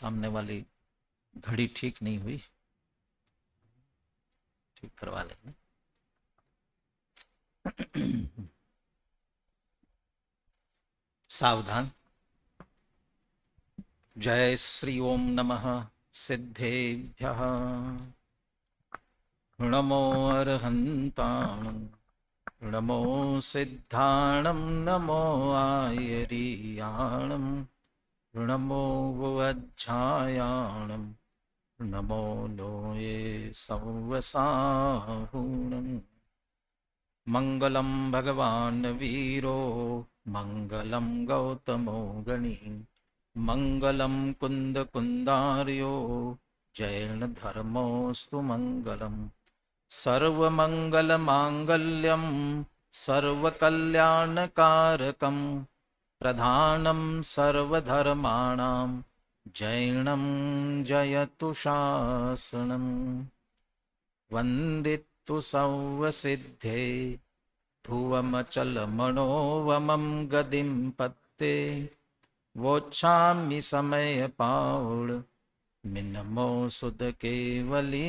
सामने वाली घड़ी ठीक नहीं हुई, ठीक करवा लेंगे। सावधान। जय श्री ओम नमः सिद्धेभ्यः नमो अर्हन्तां नमो सिद्धाणं नमो आयरीयाणं नमो वज्झायाणं नमो लोये संवसाहुणम्। मंगलम भगवान वीरो मंगलम गौतमो गणी मंगलम कुंद कुंदार्यो जैन धर्मोस्तु मंगलम सर्वमंगल मांगल्यम सर्वकल्याणकारकम प्रधानम सर्वधर्माणां जैनम जयतु शासनम वंदितु सौवसिद्धे ध्रुवमचलमनोवमं गदिं पत्ते वोच्छामि समयपाउड मिनमो सुदकेवली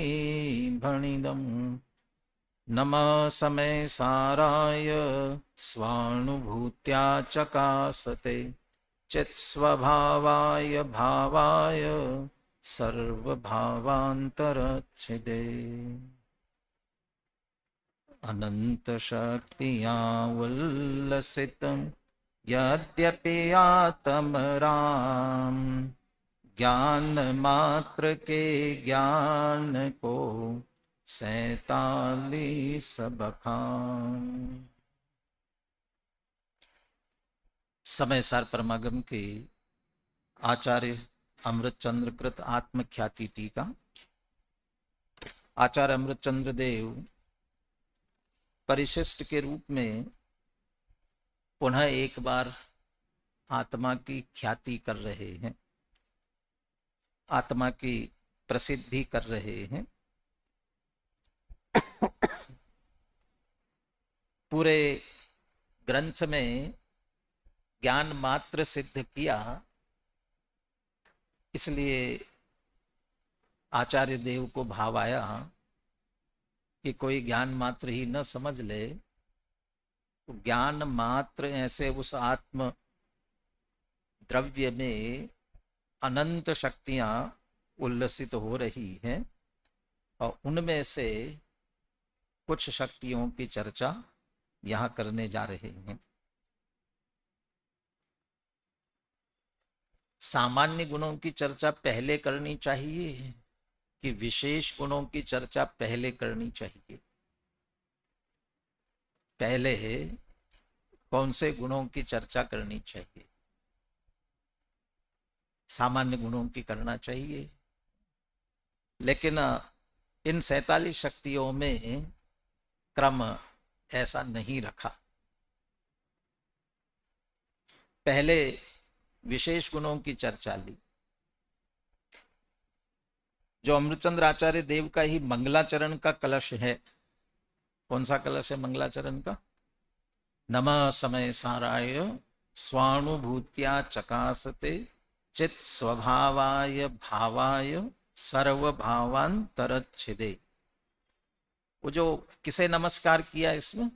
भणिदम्। नमः समय साराय स्वानुभूत्या चकासते चित्स्वभावाय भावाय सर्वभावान्तरच्छिदे। अनंत शक्तिया उल्लसितं यद्यपि आत्मराम ज्ञान मात्र के ज्ञान को 47 बखान। समय सार परमागम के आचार्य अमृतचंद्र कृत आत्मख्याति टीका। आचार्य अमृतचंद्र देव परिशिष्ट के रूप में पुनः एक बार आत्मा की ख्याति कर रहे हैं, आत्मा की प्रसिद्धि कर रहे हैं। पूरे ग्रंथ में ज्ञान मात्र सिद्ध किया, इसलिए आचार्य देव को भाव आया कि कोई ज्ञान मात्र ही न समझ ले, तो ज्ञान मात्र ऐसे उस आत्म द्रव्य में अनंत शक्तियां उल्लसित हो रही हैं और उनमें से कुछ शक्तियों की चर्चा यहां करने जा रहे हैं। सामान्य गुणों की चर्चा पहले करनी चाहिए कि विशेष गुणों की चर्चा पहले करनी चाहिए? पहले कौन से गुणों की चर्चा करनी चाहिए? सामान्य गुणों की करना चाहिए, लेकिन इन 47 शक्तियों में क्रम ऐसा नहीं रखा। पहले विशेष गुणों की चर्चा ली। जो अमृतचंद्र आचार्य देव का ही मंगलाचरण का कलश है, कौन सा कलश है मंगलाचरण का? नमः समय साराय स्वानुभूत्या चकासते चित स्वभावाय भावाय सर्वभावांतरच्छिदे। वो जो किसे नमस्कार किया, इसमें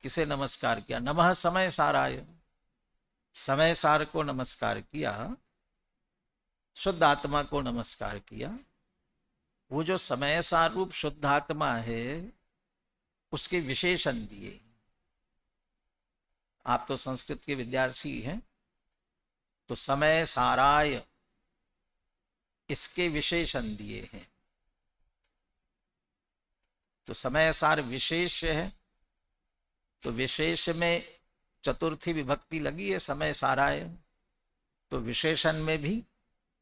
किसे नमस्कार किया? नमः समय साराय, समय सार को नमस्कार किया, शुद्ध आत्मा को नमस्कार किया। वो जो समय सार रूप शुद्ध आत्मा है, उसके विशेषण दिए। आप तो संस्कृत के विद्यार्थी हैं, तो समय साराय इसके विशेषण दिए हैं। तो समय सार विशेष है, तो विशेष में चतुर्थी विभक्ति लगी है समय साराय, तो विशेषण में भी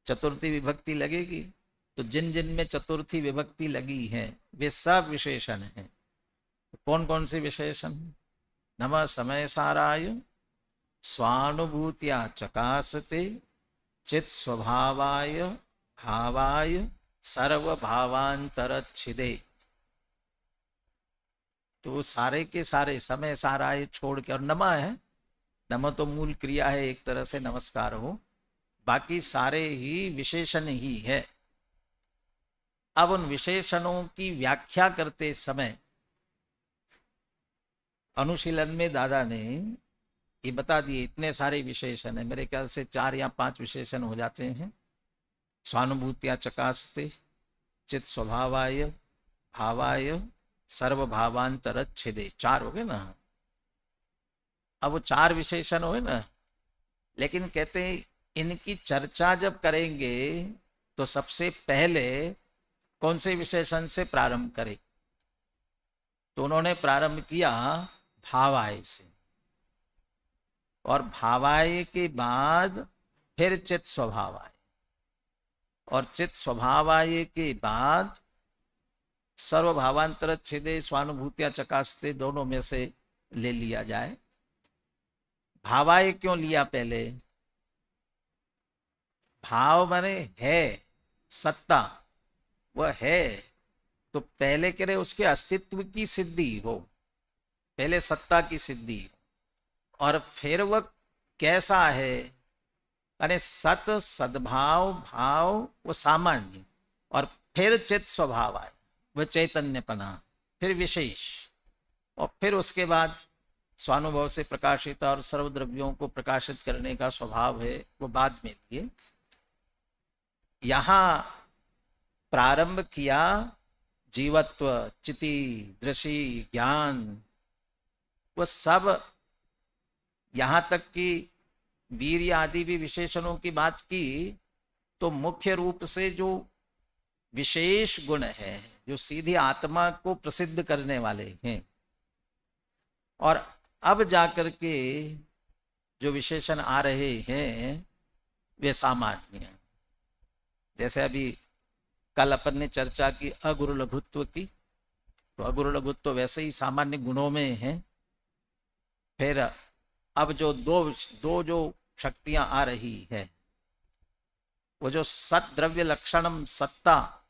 चतुर्थी विभक्ति लगेगी। तो जिन जिन में चतुर्थी विभक्ति लगी है वे सब विशेषण हैं। कौन कौन से विशेषण? नमः समय साराय स्वानुभूत्या चकासते चित स्वभावाय भावाय सर्वभावांतरच्छिदे। तो सारे के सारे समय साराय छोड़ के, और नमः है, नमः तो मूल क्रिया है, एक तरह से नमस्कार हो। बाकी सारे ही विशेषण ही है। अब उन विशेषणों की व्याख्या करते समय अनुशीलन में दादा ने ये बता दिए, इतने सारे विशेषण है, मेरे ख्याल से 4 या 5 विशेषण हो जाते हैं। स्वानुभूत्या चकास्ते, चित स्वभावाय, भावाय, सर्वभावांतर छेदे, 4 हो गए ना। अब वो 4 विशेषण हो ना, लेकिन कहते हैं इनकी चर्चा जब करेंगे तो सबसे पहले कौन से विशेषण से प्रारंभ करें? तो उन्होंने प्रारंभ किया भावाय से, और भावाय के बाद फिर चित स्वभावाय, और चित स्वभावाय के बाद सर्वभावांतर छेदे, स्वानुभूत्या चकास्ते, दोनों में से ले लिया जाए। भावाय क्यों लिया पहले? भाव माने है, सत्ता, वह है, तो पहले कह रहे उसके अस्तित्व की सिद्धि हो, पहले सत्ता की सिद्धि, और फिर वह कैसा है, यानी सत, सद्भाव, भाव, वो सामान्य, और फिर चित स्वभाव आए, वह चैतन्यपना, फिर विशेष, और फिर उसके बाद स्वानुभव से प्रकाशित और सर्वद्रव्यों को प्रकाशित करने का स्वभाव है, वो बाद में दिए। यहां प्रारंभ किया जीवत्व, चिति, दृषि, ज्ञान, वो सब, यहां तक कि वीर्य आदि भी विशेषणों की बात की, तो मुख्य रूप से जो विशेष गुण है, जो सीधी आत्मा को प्रसिद्ध करने वाले हैं, और अब जाकर के जो विशेषण आ रहे हैं वे सामान्य। जैसे अभी कल अपन ने चर्चा की अगुरु लघुत्व की, तो अगुरु लघुत्व वैसे ही सामान्य गुणों में है। फिर अब जो दो जो शक्तियां आ रही है, वो जो सत द्रव्य लक्षणम सत्ता,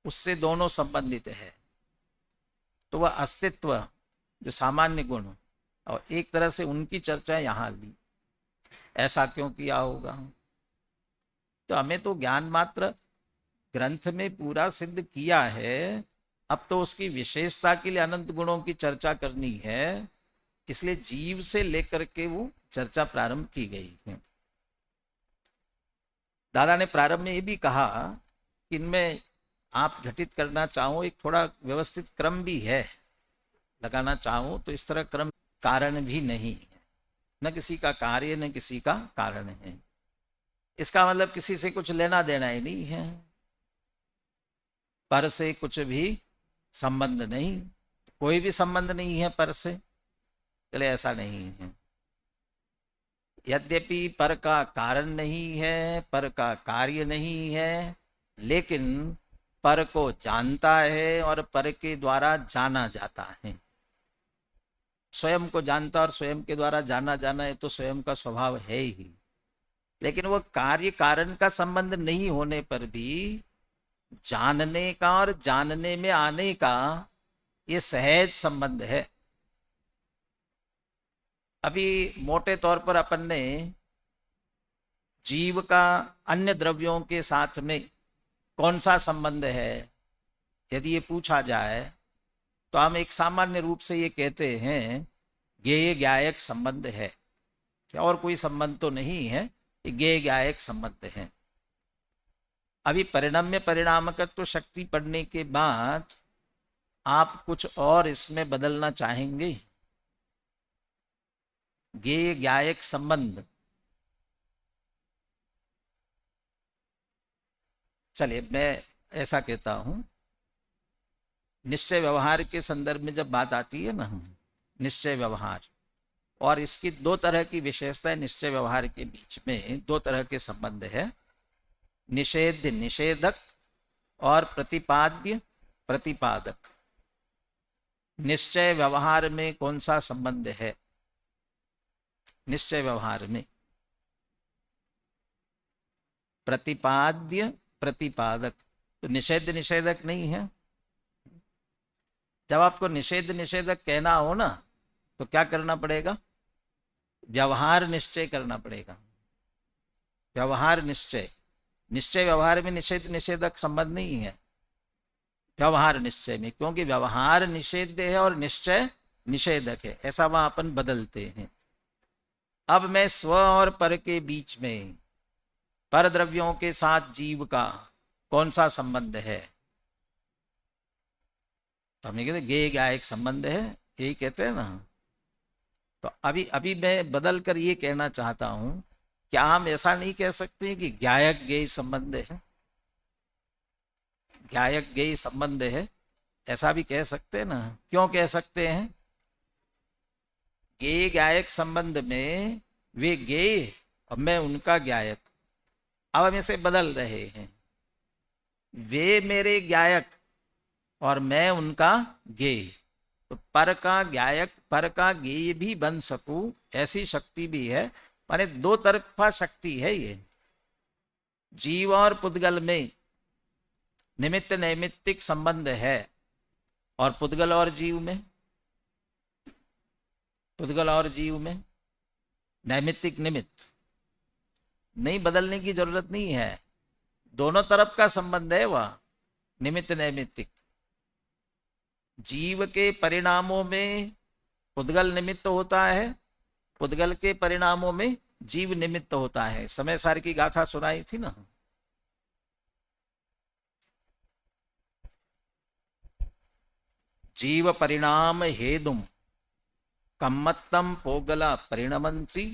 उससे दोनों संबंधित है, तो वह अस्तित्व, जो सामान्य गुण, और एक तरह से उनकी चर्चा यहां ली। ऐसा क्यों किया होगा? तो हमें तो ज्ञान मात्र ग्रंथ में पूरा सिद्ध किया है, अब तो उसकी विशेषता के लिए अनंत गुणों की चर्चा करनी है, इसलिए जीव से लेकर के वो चर्चा प्रारंभ की गई है। दादा ने प्रारंभ में ये भी कहा कि इनमें आप घटित करना चाहो, एक थोड़ा व्यवस्थित क्रम भी है, लगाना चाहो तो इस तरह क्रम, कारण भी नहीं है, न किसी का कार्य न किसी का कारण है। इसका मतलब किसी से कुछ लेना देना ही नहीं है, पर से कुछ भी संबंध नहीं, कोई भी संबंध नहीं है पर से, चले ऐसा नहीं है। यद्यपि पर का कारण नहीं है, पर का कार्य नहीं है, लेकिन पर को जानता है और पर के द्वारा जाना जाता है। स्वयं को जानता और स्वयं के द्वारा जाना जाना है तो स्वयं का स्वभाव है ही, लेकिन वह कार्य कारण का संबंध नहीं होने पर भी जानने का और जानने में आने का ये सहज संबंध है। अभी मोटे तौर पर अपन ने जीव का अन्य द्रव्यों के साथ में कौन सा संबंध है, यदि ये पूछा जाए तो हम एक सामान्य रूप से ये कहते हैं ज्ञेय ज्ञायक संबंध है, और कोई संबंध तो नहीं है, ज्ञेय ज्ञायक संबंध है। अभी परिणम्य परिणामकत्व शक्ति पढ़ने के बाद आप कुछ और इसमें बदलना चाहेंगे? ज्ञेय ज्ञायक संबंध, चलिए मैं ऐसा कहता हूं, निश्चय व्यवहार के संदर्भ में जब बात आती है ना, निश्चय व्यवहार, और इसकी 2 तरह की विशेषता है। निश्चय व्यवहार के बीच में 2 तरह के संबंध है, निषेध्य निषेधक और प्रतिपाद्य प्रतिपादक। निश्चय व्यवहार में कौन सा संबंध है? निश्चय व्यवहार में प्रतिपाद्य प्रतिपादक, तो निषेध निषेधक नहीं है। जब आपको निषेध निषेधक कहना हो ना, तो क्या करना पड़ेगा? व्यवहार निश्चय करना पड़ेगा, व्यवहार निश्चय, निश्चय व्यवहार में निषेध निषेधक संबंध नहीं है व्यवहार निश्चय में, क्योंकि व्यवहार निषेध है और निश्चय निषेधक है, ऐसा वहां अपन बदलते हैं। अब मैं स्व और पर के बीच में, पर द्रव्यों के साथ जीव का कौन सा संबंध है? तो हमने कहते गे गायक संबंध है, यही कहते हैं ना। तो अभी अभी मैं बदल कर ये कहना चाहता हूं, क्या हम ऐसा नहीं कह सकते कि गायक गेय संबंध है, गायक गेय संबंध है, ऐसा भी कह सकते हैं ना। क्यों कह सकते हैं? गेय गायक संबंध में वे गेय और मैं उनका गायक, अब हम इसे बदल रहे हैं, वे मेरे गायक और मैं उनका गेय। तो पर का गायक पर का गेय भी बन सकूं, ऐसी शक्ति भी है, माने दो तरफा शक्ति है ये। जीव और पुद्गल में निमित्त नैमित्तिक संबंध है, और पुद्गल और जीव में, पुद्गल और जीव में नैमित्तिक निमित्त, नहीं बदलने की जरूरत नहीं है, दोनों तरफ का संबंध है वह निमित्त नैमित्तिक। जीव के परिणामों में पुद्गल निमित्त होता है, पुद्गल के परिणामों में जीव निमित्त होता है। समय सार की गाथा सुनाई थी ना। जीव परिणाम हेदुम कम्मत्तम पोगल परिणमंसी,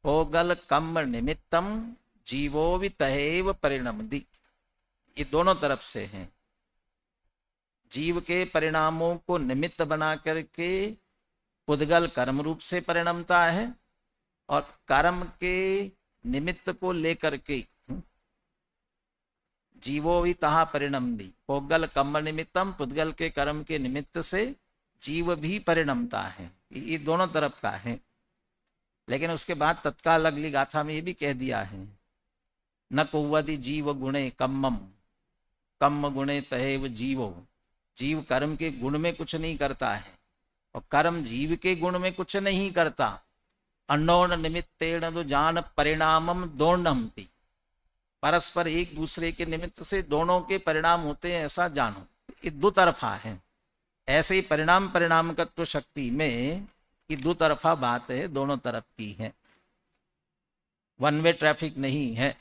पोगल कम्म निमित्तम जीवो वितहेव परिणमति। ये दोनों तरफ से हैं। जीव के परिणामों को निमित्त बना करके पुद्गल कर्म रूप से परिणमता है, और कर्म के निमित्त को लेकर के जीवो भी तहा परिणमति। पोगल कर्म निमित्तम, पुद्गल के कर्म के निमित्त से जीव भी परिणमता है। ये दोनों तरफ का है। लेकिन उसके बाद तत्काल अगली गाथा में ये भी कह दिया है, न कुव्वति जीव गुणे कम्मम, कम्म गुणे तहेव जीवो। जीव कर्म के गुण में कुछ नहीं करता है, और कर्म जीव के गुण में कुछ नहीं करता। अन्नोन निमित्तेन तो जान परिणामम दोर्णमपि, परस्पर एक दूसरे के निमित्त से दोनों के परिणाम होते हैं, ऐसा जानो। ये दो तरफा है। ऐसे ही परिणाम परिणामकत्व शक्ति में ये दो तरफा बात है, दोनों तरफ की है। वन वे ट्रैफिक नहीं है,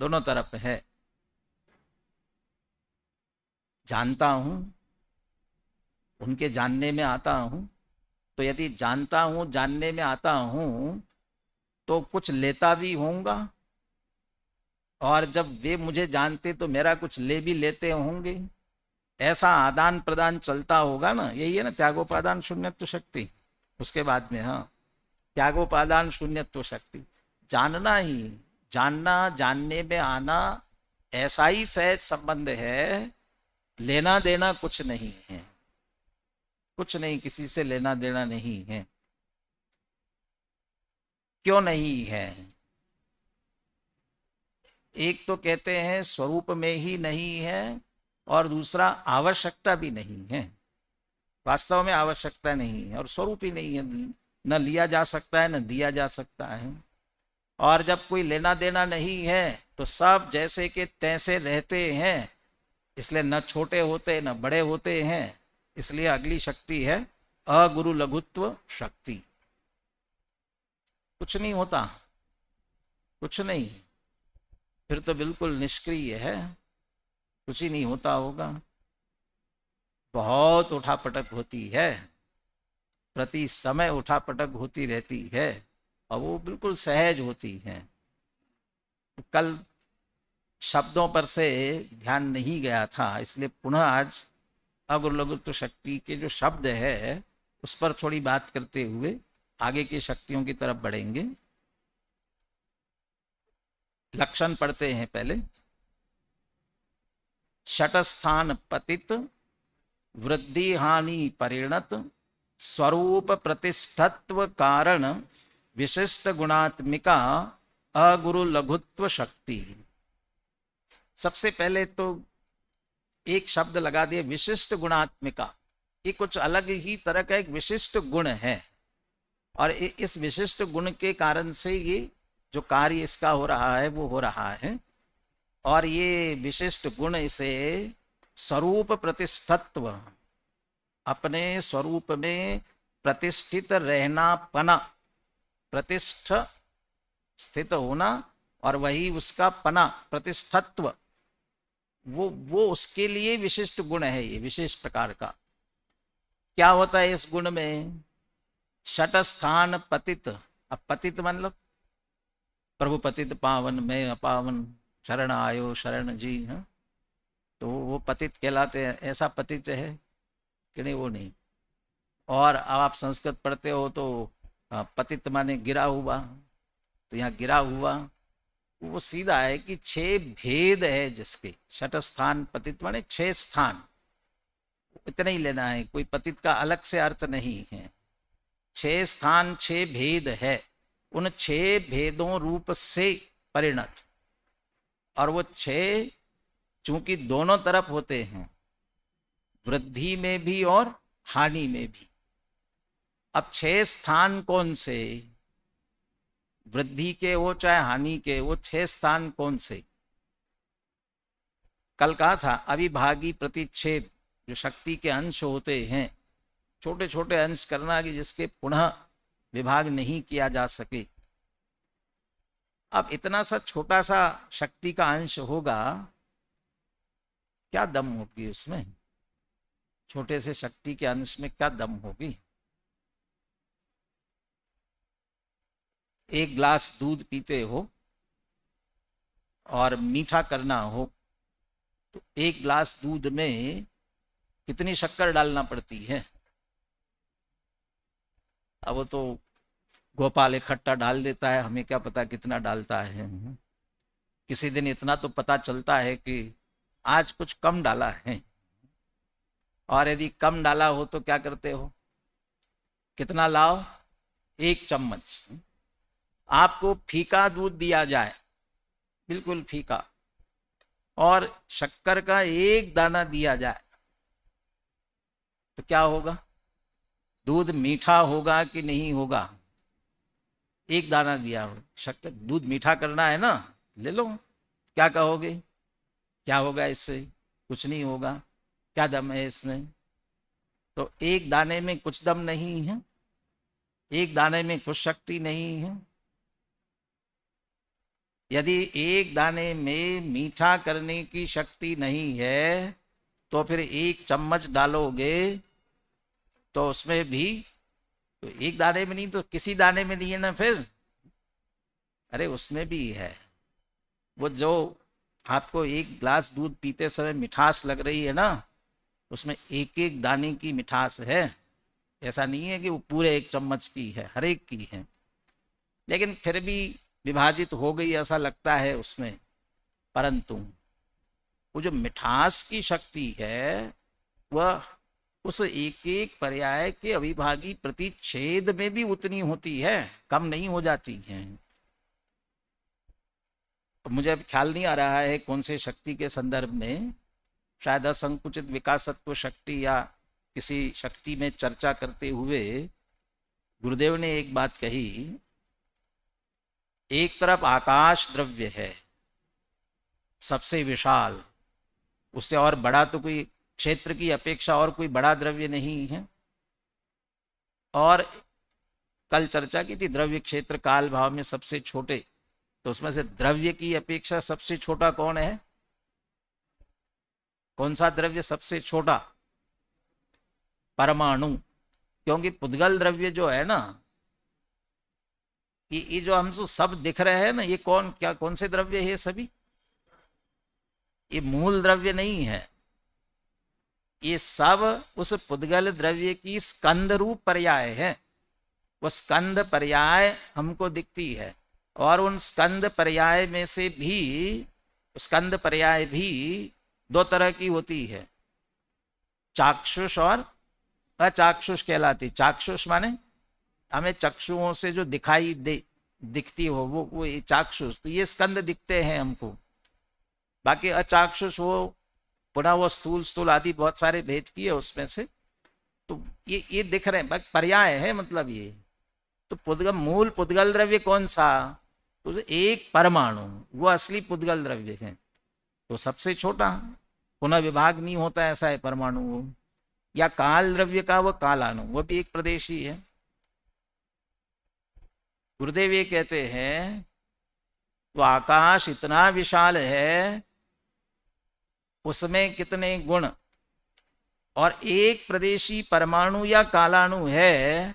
दोनों तरफ है। जानता हूं, उनके जानने में आता हूं, तो यदि जानता हूं जानने में आता हूं तो कुछ लेता भी होऊंगा, और जब वे मुझे जानते तो मेरा कुछ ले भी लेते होंगे। ऐसा आदान प्रदान चलता होगा ना। यही है ना त्यागोपादान शून्यत्व शक्ति। उसके बाद में हाँ, त्यागोपादान शून्यत्व शक्ति। जानना ही, जानना, जानने में आना, ऐसा ही सहज संबंध है। लेना देना कुछ नहीं है, कुछ नहीं, किसी से लेना देना नहीं है। क्यों नहीं है? एक तो कहते हैं स्वरूप में ही नहीं है, और दूसरा आवश्यकता भी नहीं है। वास्तव में आवश्यकता नहीं है और स्वरूप ही नहीं है। न लिया जा सकता है न दिया जा सकता है। और जब कोई लेना देना नहीं है तो सब जैसे के तैसे रहते हैं, इसलिए न छोटे होते न बड़े होते हैं। इसलिए अगली शक्ति है अगुरु लघुत्व शक्ति। कुछ नहीं होता, कुछ नहीं, फिर तो बिल्कुल निष्क्रिय है, कुछ ही नहीं होता होगा। बहुत उठापटक होती है, प्रति समय उठापटक होती रहती है, और वो बिल्कुल सहज होती है। कल शब्दों पर से ध्यान नहीं गया था, इसलिए पुनः आज अगुरु लघुत्व शक्ति के जो शब्द है उस पर थोड़ी बात करते हुए आगे की शक्तियों की तरफ बढ़ेंगे। लक्षण पढ़ते हैं पहले। षटस्थान पतित, वृद्धि हानि परिणत, स्वरूप प्रतिष्ठत्व कारण, विशिष्ट गुणात्मिका अगुरु लघुत्व शक्ति। सबसे पहले तो एक शब्द लगा दिए विशिष्ट गुणात्मिका। ये कुछ अलग ही तरह का एक विशिष्ट गुण है, और इस विशिष्ट गुण के कारण से ये जो कार्य इसका हो रहा है वो हो रहा है। और ये विशिष्ट गुण इसे स्वरूप प्रतिष्ठत्व, अपने स्वरूप में प्रतिष्ठित रहना पना, प्रतिष्ठ स्थित होना, और वही उसका पना प्रतिष्ठत्व, वो उसके लिए विशिष्ट गुण है, ये विशेष प्रकार का। क्या होता है इस गुण में? षट स्थान पतित। अब पतित मतलब प्रभु पतित पावन, मैं अपावन, शरण आयो शरण जी, है तो वो पतित कहलाते हैं। ऐसा पतित है कि नहीं? वो नहीं। और अब आप संस्कृत पढ़ते हो तो पतित माने गिरा हुआ, तो यहाँ गिरा हुआ वो सीधा है कि 6 भेद है जिसके। षट स्थान पतित माने 6 स्थान, इतना ही लेना है, कोई पतित का अलग से अर्थ नहीं है। 6 स्थान 6 भेद है, उन 6 भेदों रूप से परिणत। और वो 6 चूंकि दोनों तरफ होते हैं, वृद्धि में भी और हानि में भी। अब 6 स्थान कौन से? वृद्धि के हो चाहे हानि के, वो 6 स्थान कौन से? कल कहा था अविभागी प्रतिच्छेद, जो शक्ति के अंश होते हैं, छोटे छोटे अंश करना कि जिसके पुनः विभाग नहीं किया जा सके। अब इतना सा छोटा सा शक्ति का अंश होगा, क्या दम होगी उसमें? छोटे से शक्ति के अंश में क्या दम होगी? एक ग्लास दूध पीते हो और मीठा करना हो तो एक ग्लास दूध में कितनी शक्कर डालना पड़ती है? अब वो तो गोपाल इकट्ठा डाल देता है, हमें क्या पता कितना डालता है। किसी दिन इतना तो पता चलता है कि आज कुछ कम डाला है, और यदि कम डाला हो तो क्या करते हो? कितना लाओ? 1 चम्मच। आपको फीका दूध दिया जाए, बिल्कुल फीका, और शक्कर का 1 दाना दिया जाए तो क्या होगा? दूध मीठा होगा कि नहीं होगा? 1 दाना दिया हो शक्कर, दूध मीठा करना है ना, ले लो। क्या कहोगे? क्या होगा इससे? कुछ नहीं होगा। क्या दम है इसमें? तो 1 दाने में कुछ दम नहीं है, 1 दाने में कुछ शक्ति नहीं है। यदि 1 दाने में मीठा करने की शक्ति नहीं है तो फिर 1 चम्मच डालोगे तो उसमें भी तो 1 दाने में नहीं तो किसी दाने में नहीं है ना फिर? अरे उसमें भी है। वो जो आपको 1 ग्लास दूध पीते समय मिठास लग रही है ना, उसमें 1-1 दाने की मिठास है। ऐसा नहीं है कि वो पूरे 1 चम्मच की है, हर एक की है, लेकिन फिर भी विभाजित हो गई ऐसा लगता है उसमें। परंतु वो जो मिठास की शक्ति है वह उस 1-1 पर्याय के अविभागी प्रतिच्छेद में भी उतनी होती है, कम नहीं हो जाती है। तो मुझे अब ख्याल नहीं आ रहा है कौन से शक्ति के संदर्भ में, शायद असंकुचित विकासत्व शक्ति या किसी शक्ति में चर्चा करते हुए गुरुदेव ने एक बात कही। एक तरफ आकाश द्रव्य है सबसे विशाल, उससे और बड़ा तो कोई क्षेत्र की अपेक्षा और कोई बड़ा द्रव्य नहीं है। और कल चर्चा की थी द्रव्य क्षेत्र काल भाव में सबसे छोटे, तो उसमें से द्रव्य की अपेक्षा सबसे छोटा कौन है? कौन सा द्रव्य सबसे छोटा? परमाणु। क्योंकि पुद्गल द्रव्य जो है ना, ये जो हमको सब दिख रहे हैं ना, ये कौन से द्रव्य है? सभी ये मूल द्रव्य नहीं है, ये सब उस पुद्गल द्रव्य की स्कंद रूप पर्याय है। वो स्कंद पर्याय हमको दिखती है, और उन स्कंद पर्याय में से भी स्कंद पर्याय भी 2 तरह की होती है, चाक्षुष और अचाक्षुष कहलाती। चाक्षुष माने हमें चक्षुओं से जो दिखती हो वो ये चाक्षुष, तो ये स्कंद दिखते हैं हमको। बाकी अचाक्षुष वो पुनः वो स्थूल आदि बहुत सारे भेद किए उसमें से, तो ये दिख रहे हैं, पर्याय है मतलब ये। तो मूल पुद्गल द्रव्य कौन सा? तो एक परमाणु वो असली पुद्गल द्रव्य है, तो सबसे छोटा, पुनः विभाग नहीं होता ऐसा है परमाणु वो। या काल द्रव्य का वो कालाणु, वो भी एक प्रदेशी है। गुरुदेव ये कहते हैं तो आकाश इतना विशाल है, उसमें कितने गुण, और एक प्रदेशी परमाणु या कालाणु है,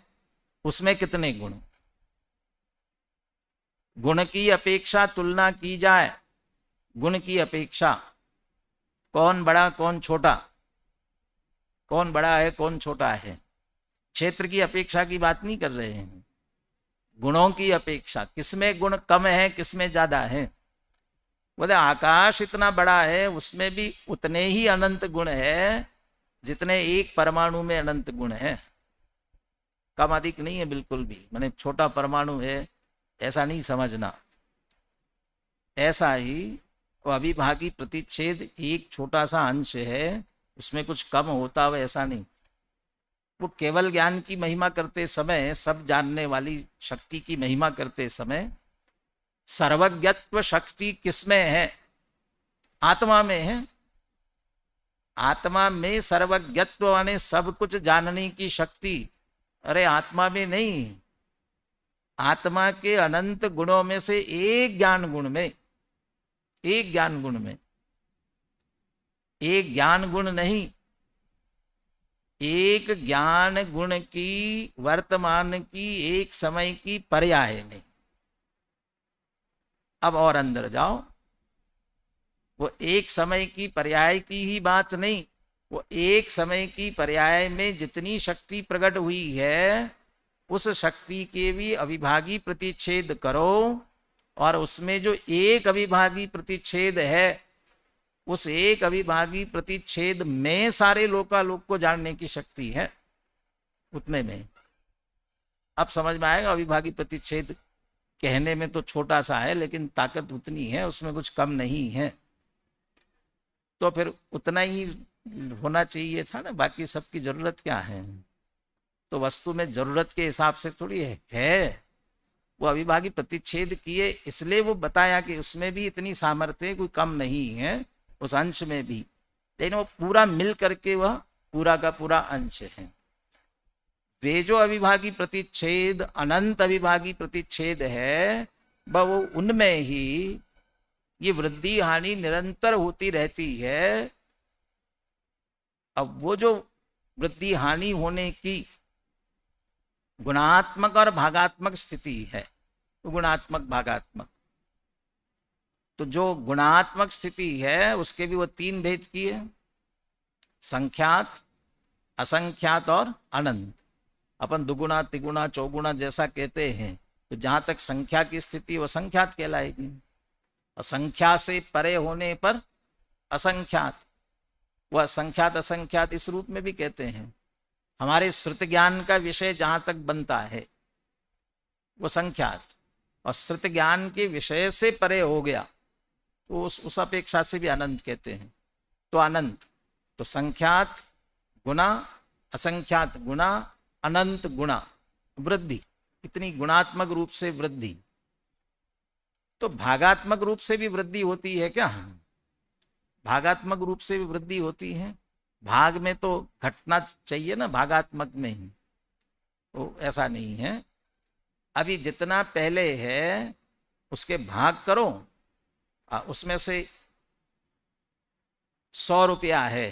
उसमें कितने गुण। गुण की अपेक्षा तुलना की जाए, गुण की अपेक्षा, कौन बड़ा कौन छोटा, कौन बड़ा है कौन छोटा है, क्षेत्र की अपेक्षा की बात नहीं कर रहे हैं, गुणों की अपेक्षा, किसमें गुण कम है किसमें ज्यादा है। बोले आकाश इतना बड़ा है, उसमें भी उतने ही अनंत गुण है जितने एक परमाणु में अनंत गुण है, कम अधिक नहीं है बिल्कुल भी। माने छोटा परमाणु है ऐसा नहीं समझना। ऐसा ही वो अविभागी प्रतिच्छेद एक छोटा सा अंश है, उसमें कुछ कम होता हो ऐसा नहीं। वो केवल ज्ञान की महिमा करते समय, सब जानने वाली शक्ति की महिमा करते समय, सर्वज्ञत्व शक्ति किसमें है, आत्मा में है। आत्मा में सर्वज्ञत्व माने सब कुछ जानने की शक्ति, अरे आत्मा में नहीं, आत्मा के अनंत गुणों में से एक ज्ञान गुण में, एक ज्ञान गुण में, एक ज्ञान गुण नहीं, एक ज्ञान गुण की वर्तमान की एक समय की पर्याय नहीं। अब और अंदर जाओ, वो एक समय की पर्याय की ही बात नहीं, वो एक समय की पर्याय में जितनी शक्ति प्रकट हुई है, उस शक्ति के भी अविभागी प्रतिच्छेद करो, और उसमें जो एक अविभागी प्रतिच्छेद है, उस एक अविभागी प्रतिच्छेद में सारे लोकालोक को जानने की शक्ति है, उतने में। अब समझ में आएगा, अविभागी प्रतिच्छेद कहने में तो छोटा सा है, लेकिन ताकत उतनी है, उसमें कुछ कम नहीं है। तो फिर उतना ही होना चाहिए था ना, बाकी सबकी जरूरत क्या है। तो वस्तु में जरूरत के हिसाब से थोड़ी है। वो अविभागी प्रतिच्छेद किए, इसलिए वो बताया कि उसमें भी इतनी सामर्थ्य कोई कम नहीं है, उस अंश में भी, लेकिन वो पूरा मिल करके वह पूरा का पूरा अंश है। वे जो अविभागी प्रतिच्छेद, अनंत अविभागी प्रतिच्छेद है, वो उनमें ही ये वृद्धि हानि निरंतर होती रहती है। अब वो जो वृद्धि हानि होने की गुणात्मक और भागात्मक स्थिति है, तो गुणात्मक भागात्मक, तो जो गुणात्मक स्थिति है उसके भी वो तीन भेद की है, संख्यात, असंख्यात और अनंत। अपन दुगुना तिगुना चौगुना जैसा कहते हैं, तो जहां तक संख्या की स्थिति वो संख्यात कहलाएगी, और संख्या से परे होने पर असंख्यात। वह संख्यात असंख्यात इस रूप में भी कहते हैं। हमारे श्रुत ज्ञान का विषय जहां तक बनता है वो संख्यात, और श्रुत ज्ञान के विषय से परे हो गया तो उस अपेक्षा से भी अनंत कहते हैं। तो अनंत, तो संख्यात गुना, असंख्यात गुना, अनंत गुणा, वृद्धि, इतनी गुणात्मक रूप से वृद्धि। तो भागात्मक रूप से भी वृद्धि होती है क्या? भागात्मक रूप से भी वृद्धि होती है। भाग में तो घटना चाहिए ना, भागात्मक में ही, तो ऐसा नहीं है। अभी जितना पहले है उसके भाग करो, उसमें से 100 रुपया है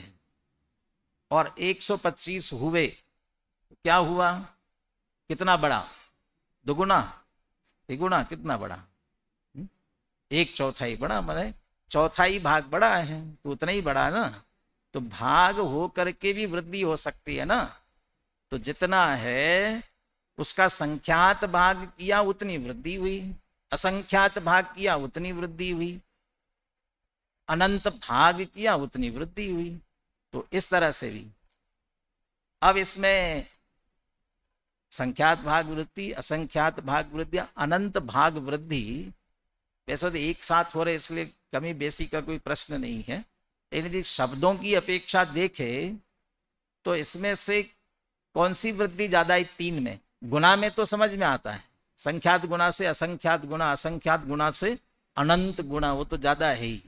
और 125 हुए, तो क्या हुआ? कितना बड़ा? दुगुना तिगुना, कितना बड़ा? 1/4 बड़ा, माने चौथाई भाग बड़ा है, तो उतना ही बड़ा ना। तो भाग हो करके भी वृद्धि हो सकती है ना। तो जितना है उसका संख्यात भाग किया उतनी वृद्धि हुई, असंख्यात भाग किया उतनी वृद्धि हुई, अनंत भाग किया उतनी वृद्धि हुई। तो इस तरह से भी अब इसमें संख्यात भाग वृद्धि, असंख्यात भाग वृद्धि, अनंत भाग वृद्धि, वैसे तो एक साथ हो रहे इसलिए कमी बेसी का कोई प्रश्न नहीं है। लेकिन यदि शब्दों की अपेक्षा देखे तो इसमें से कौन सी वृद्धि ज्यादा है? तीन में, गुना में तो समझ में आता है, संख्यात गुणा से असंख्यात गुणा, असंख्यात गुणा से अनंत गुणा, वो तो ज्यादा है ही।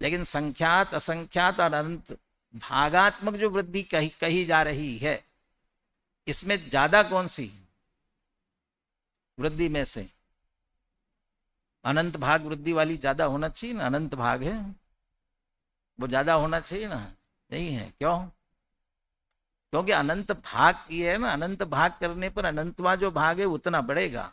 लेकिन संख्यात, असंख्यात और अनंत भागात्मक जो वृद्धि कही जा रही है, इसमें ज्यादा कौन सी वृद्धि में से? अनंत भाग वृद्धि वाली ज्यादा होना चाहिए ना, अनंत भाग है वो ज्यादा होना चाहिए ना, नहीं है? क्यों? क्योंकि अनंत भाग की है ना, अनंत भाग करने पर अनंतवा जो भाग है उतना बढ़ेगा,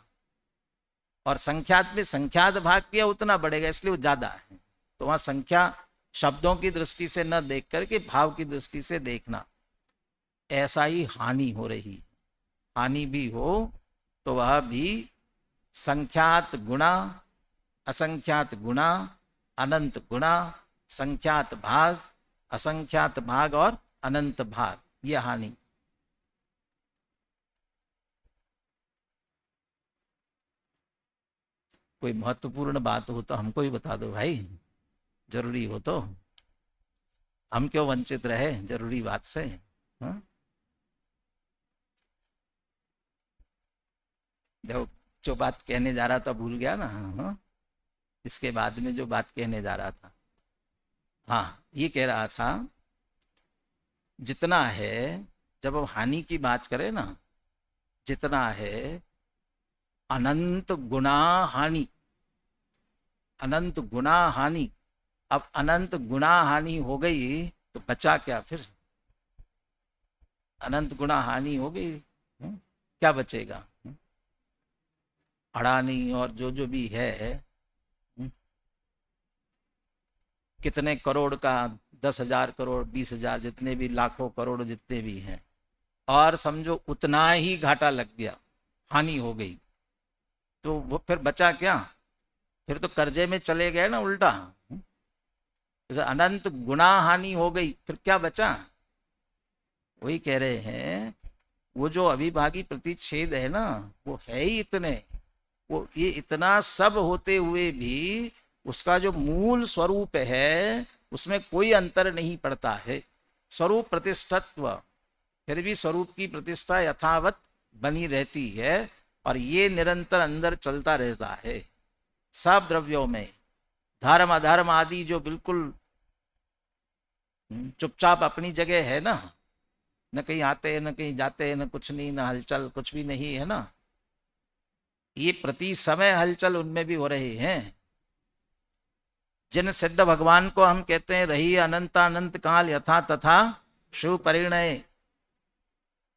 और संख्यात में संख्यात भाग किया उतना बढ़ेगा, इसलिए वो ज्यादा है। तो वहां संख्या शब्दों की दृष्टि से न देख करके भाव की दृष्टि से देखना। ऐसा ही हानि हो रही, हानि भी हो तो वह भी संख्यात गुणा, असंख्यात गुणा, अनंत गुणा, संख्यात भाग, असंख्यात भाग और अनंत भाग, यह हानि। कोई महत्वपूर्ण बात हो तो हमको ही बता दो भाई, जरूरी हो तो। हम क्यों वंचित रहे जरूरी बात से? हाँ? देखो, जो बात कहने जा रहा था भूल गया ना। हाँ? इसके बाद में जो बात कहने जा रहा था, हाँ, ये कह रहा था जितना है, जब हम हानि की बात करें ना, जितना है अनंत गुणा हानि, अनंत गुणा हानि। अब अनंत गुणा हानि हो गई तो बचा क्या फिर? अनंत गुणा हानि हो गई, क्या बचेगा? अड़ानी और जो भी है, कितने करोड़ का, 10,000 करोड़, 20,000, जितने भी लाखों करोड़ जितने भी हैं, और समझो उतना ही घाटा लग गया, हानि हो गई, तो वो फिर बचा क्या? फिर तो कर्जे में चले गए ना उल्टा। जैसे अनंत गुणा हानि हो गई, फिर क्या बचा? वही कह रहे हैं, वो जो अभिभागी प्रतिच्छेद है ना, वो है ही इतने, वो ये इतना सब होते हुए भी उसका जो मूल स्वरूप है उसमें कोई अंतर नहीं पड़ता है। स्वरूप प्रतिष्ठत्व, फिर भी स्वरूप की प्रतिष्ठा यथावत बनी रहती है, और ये निरंतर अंदर चलता रहता है। सब द्रव्यों में धर्म अधर्म आदि जो बिल्कुल चुपचाप अपनी जगह है ना, न कहीं आते हैं न कहीं जाते हैं, न कुछ नहीं, न हलचल, कुछ भी नहीं है ना, ये प्रति समय हलचल उनमें भी हो रहे हैं। जिन सिद्ध भगवान को हम कहते हैं रही अनंत काल यथा तथा शिव परिणय,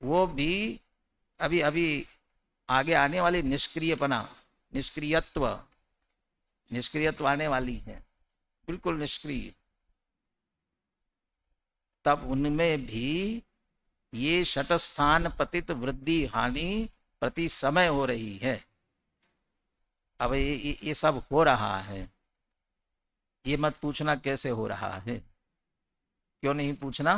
वो भी अभी अभी आगे आने वाली निष्क्रियपना, निष्क्रियत्व, निष्क्रियत्व आने वाली है, बिल्कुल निष्क्रिय, तब उनमें भी ये शतस्थान पतित वृद्धि हानि प्रति समय हो रही है। अब ये सब हो रहा है, ये मत पूछना कैसे हो रहा है, क्यों नहीं पूछना?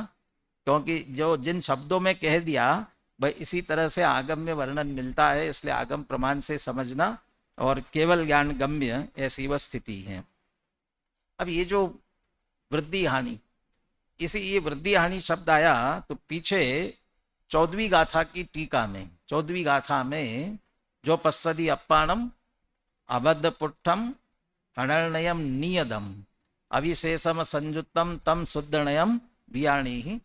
क्योंकि जो जिन शब्दों में कह दिया भाई इसी तरह से आगम में वर्णन मिलता है, इसलिए आगम प्रमाण से समझना, और केवल ज्ञान गम्य ऐसी वह स्थिति है। अब ये जो वृद्धि हानि, इसी ये वृद्धि हानि शब्द आया तो पीछे 14वीं गाथा की टीका में, 14वीं गाथा में जो पश्यति अप्पाणम अबद्ध पुट्ठम अनर्णयम नियदम अविशेषम संयुक्तम तम शुद्धनयम बियाणी,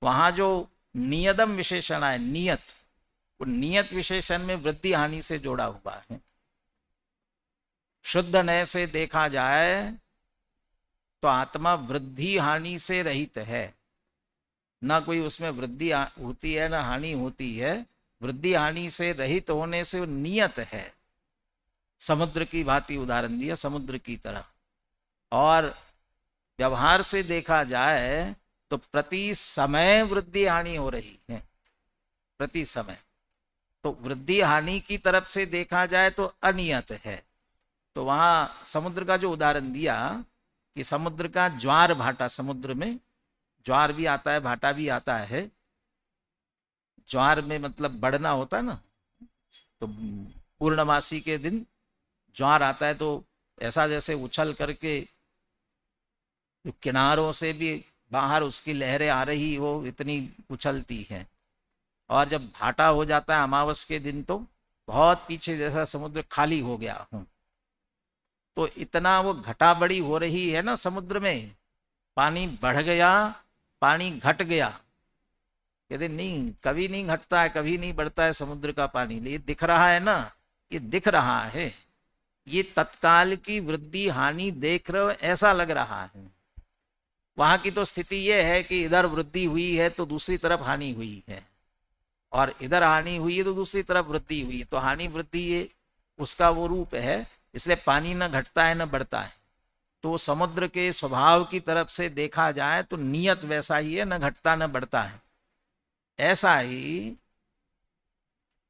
वहां जो नियदम विशेषण है, नियत, वो नियत विशेषण में वृद्धि हानि से जोड़ा हुआ है। शुद्ध नय से देखा जाए तो आत्मा वृद्धि हानि से रहित है, ना कोई उसमें वृद्धि होती है ना हानि होती है। वृद्धि हानि से रहित होने से वो नियत है, समुद्र की भांति उदाहरण दिया, समुद्र की तरह। और व्यवहार से देखा जाए तो प्रति समय वृद्धि हानि हो रही है, प्रति समय। तो वृद्धि हानि की तरफ से देखा जाए तो अनियत है। तो वहां समुद्र का जो उदाहरण दिया कि समुद्र का ज्वार भाटा, समुद्र में ज्वार भी आता है भाटा भी आता है। ज्वार में मतलब बढ़ना होता है ना, तो पूर्णमासी के दिन ज्वार आता है तो ऐसा जैसे उछल करके किनारों से भी बाहर उसकी लहरें आ रही हो, इतनी उछलती हैं। और जब भाटा हो जाता है अमावस के दिन तो बहुत पीछे जैसा समुद्र खाली हो गया हूं, तो इतना वो घटा बड़ी हो रही है ना समुद्र में, पानी बढ़ गया, पानी घट गया। कहते नहीं, कभी नहीं घटता है, कभी नहीं बढ़ता है समुद्र का पानी। ये दिख रहा है ना, ये दिख रहा है, ये तत्काल की वृद्धि हानि देख रहे हो, ऐसा लग रहा है। वहां की तो स्थिति यह है कि इधर वृद्धि हुई है तो दूसरी तरफ हानि हुई है, और इधर हानि हुई है तो दूसरी तरफ वृद्धि हुई है। तो हानि वृद्धि ये उसका वो रूप है, इसलिए पानी न घटता है न बढ़ता है। तो समुद्र के स्वभाव की तरफ से देखा जाए तो नियत वैसा ही है, न घटता न बढ़ता है। ऐसा ही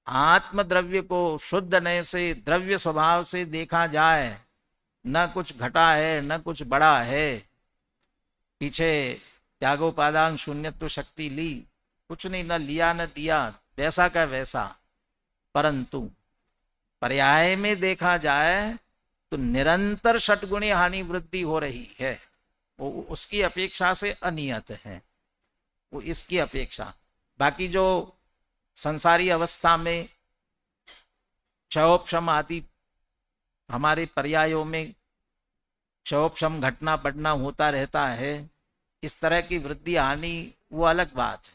आत्म द्रव्य को शुद्ध नय से, द्रव्य स्वभाव से देखा जाए, न कुछ घटा है न कुछ बढ़ा है। पीछे त्यागोपादान शून्यत्व शक्ति ली, कुछ नहीं, न लिया न दिया, वैसा का वैसा। परंतु पर्याय में देखा जाए तो निरंतर षटगुणी हानि वृद्धि हो रही है, वो उसकी अपेक्षा से अनियत है, वो इसकी अपेक्षा। बाकी जो संसारी अवस्था में क्षयोपशम आदि हमारे पर्यायों में क्षयोपशम घटना बढ़ना होता रहता है, इस तरह की वृद्धि हानि वो अलग बात है।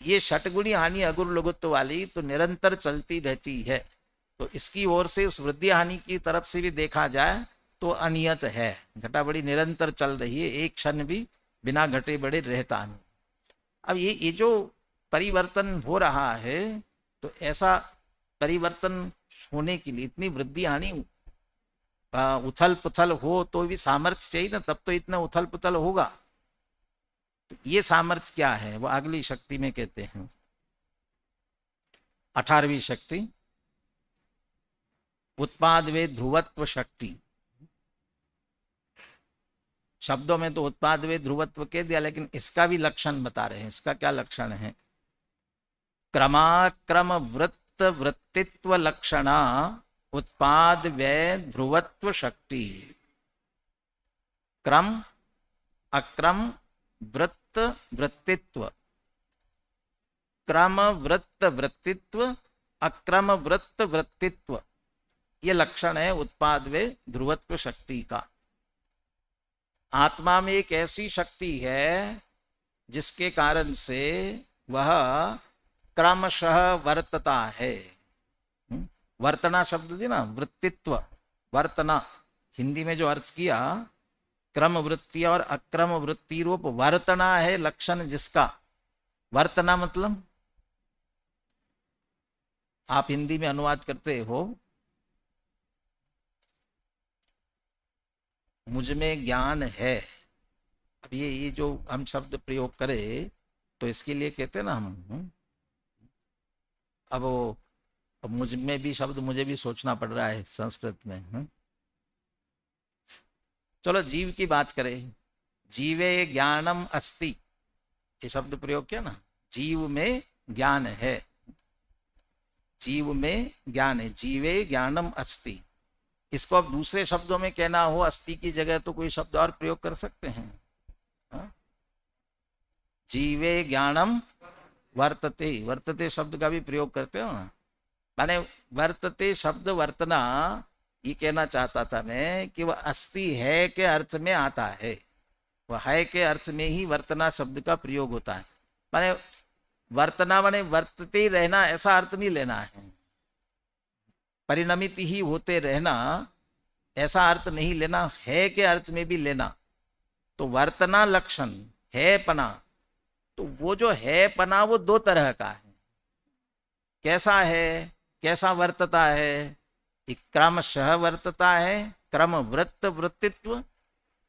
ये षटगुणी हानि अगुर लघुत्व वाली तो निरंतर चलती रहती है, तो इसकी ओर से उस वृद्धि हानि की तरफ से भी देखा जाए तो अनियत है, घटा बड़ी निरंतर चल रही है, एक क्षण भी बिना घटे बड़े रहता नहीं। अब ये जो परिवर्तन हो रहा है, तो ऐसा परिवर्तन होने के लिए इतनी वृद्धि हानि, उथल पुथल हो तो भी सामर्थ्य चाहिए ना, तब तो इतना उथल पुथल होगा। तो ये सामर्थ्य क्या है, वो अगली शक्ति में कहते हैं, 18वीं शक्ति उत्पाद वे ध्रुवत्व शक्ति। शब्दों में तो उत्पाद वे ध्रुवत्व कह दिया, लेकिन इसका भी लक्षण बता रहे हैं। इसका क्या लक्षण है? क्रमाक्रम वृत्त वृत्तित्व लक्षणा उत्पाद व्यय ध्रुवत्व शक्ति। क्रम अक्रम वृत्त वृत्तित्व, क्रम वृत्त वृत्तित्व, अक्रम वृत्त वृत्तित्व, ये लक्षण है उत्पाद व्यय ध्रुवत्व शक्ति का। आत्मा में एक ऐसी शक्ति है जिसके कारण से वह क्रमशः वर्तता है। वर्तना शब्द थी ना, वृत्तित्व, वर्तना, हिंदी में जो अर्थ किया, क्रम वृत्ति और अक्रम वृत्ति रूप वर्तना है लक्षण जिसका। वर्तना मतलब आप हिंदी में अनुवाद करते हो, मुझ में ज्ञान है। अब ये जो हम शब्द प्रयोग करें तो इसके लिए कहते हैं ना हम, अब मुझ में भी शब्द मुझे भी सोचना पड़ रहा है संस्कृत में। चलो जीव की बात करें, जीवे ज्ञानम अस्ति, ये शब्द प्रयोग किया ना, जीव में ज्ञान है, जीव में ज्ञान है, जीवे ज्ञानम अस्ति। इसको अब दूसरे शब्दों में कहना हो अस्ति की जगह तो कोई शब्द और प्रयोग कर सकते हैं। हा? जीवे ज्ञानम वर्तते, वर्तते शब्द का भी प्रयोग करते हो ना, माने वर्तते शब्द वर्तना, ये कहना चाहता था मैं कि वह अस्ति है के अर्थ में आता है, वह है के अर्थ में ही वर्तना शब्द का प्रयोग होता है। माने वर्तना माने वर्तते रहना, ऐसा अर्थ नहीं लेना है, परिणमित ही होते रहना ऐसा अर्थ नहीं लेना, है के अर्थ में भी लेना। तो वर्तना लक्षण है पना, तो वो जो है पना वो दो तरह का है। कैसा है, कैसा वर्तता है? एक क्रमशः वर्तता है, क्रम वृत्त वृत्तित्व,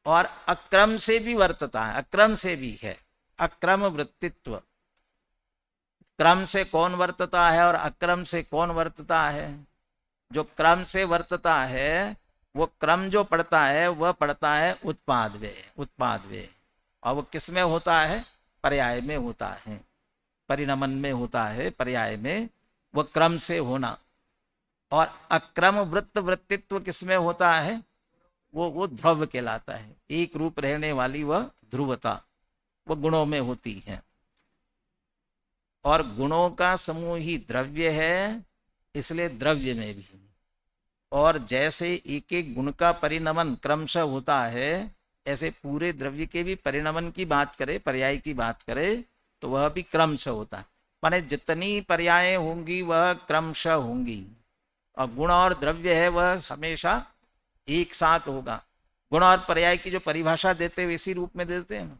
और अक्रम से भी वर्तता है, अक्रम से भी है, अक्रम वृत्तित्व। क्रम से कौन वर्तता है और अक्रम से कौन वर्तता है? जो क्रम से वर्तता है वो क्रम जो पड़ता है वह पड़ता है उत्पाद वे, उत्पाद वे, और वो किस में होता है? पर्याय में होता है, परिणमन में होता है, पर्याय में वह क्रम से होना। और अक्रम वृत्त वृत्तित्व किस में होता है? वो ध्रुव कहलाता है, एक रूप रहने वाली वह ध्रुवता, वह गुणों में होती है। और गुणों का समूह ही द्रव्य है, इसलिए द्रव्य में भी। और जैसे एक एक गुण का परिणमन क्रमशः होता है, ऐसे पूरे द्रव्य के भी परिणमन की बात करे, पर्याय की बात करे, तो वह भी क्रमशः होता है। माने जितनी पर्याय होंगी वह क्रमशः होंगी, और गुण और द्रव्य है वह हमेशा एक साथ होगा। गुण और पर्याय की जो परिभाषा देते हैं इसी रूप में देते हैं,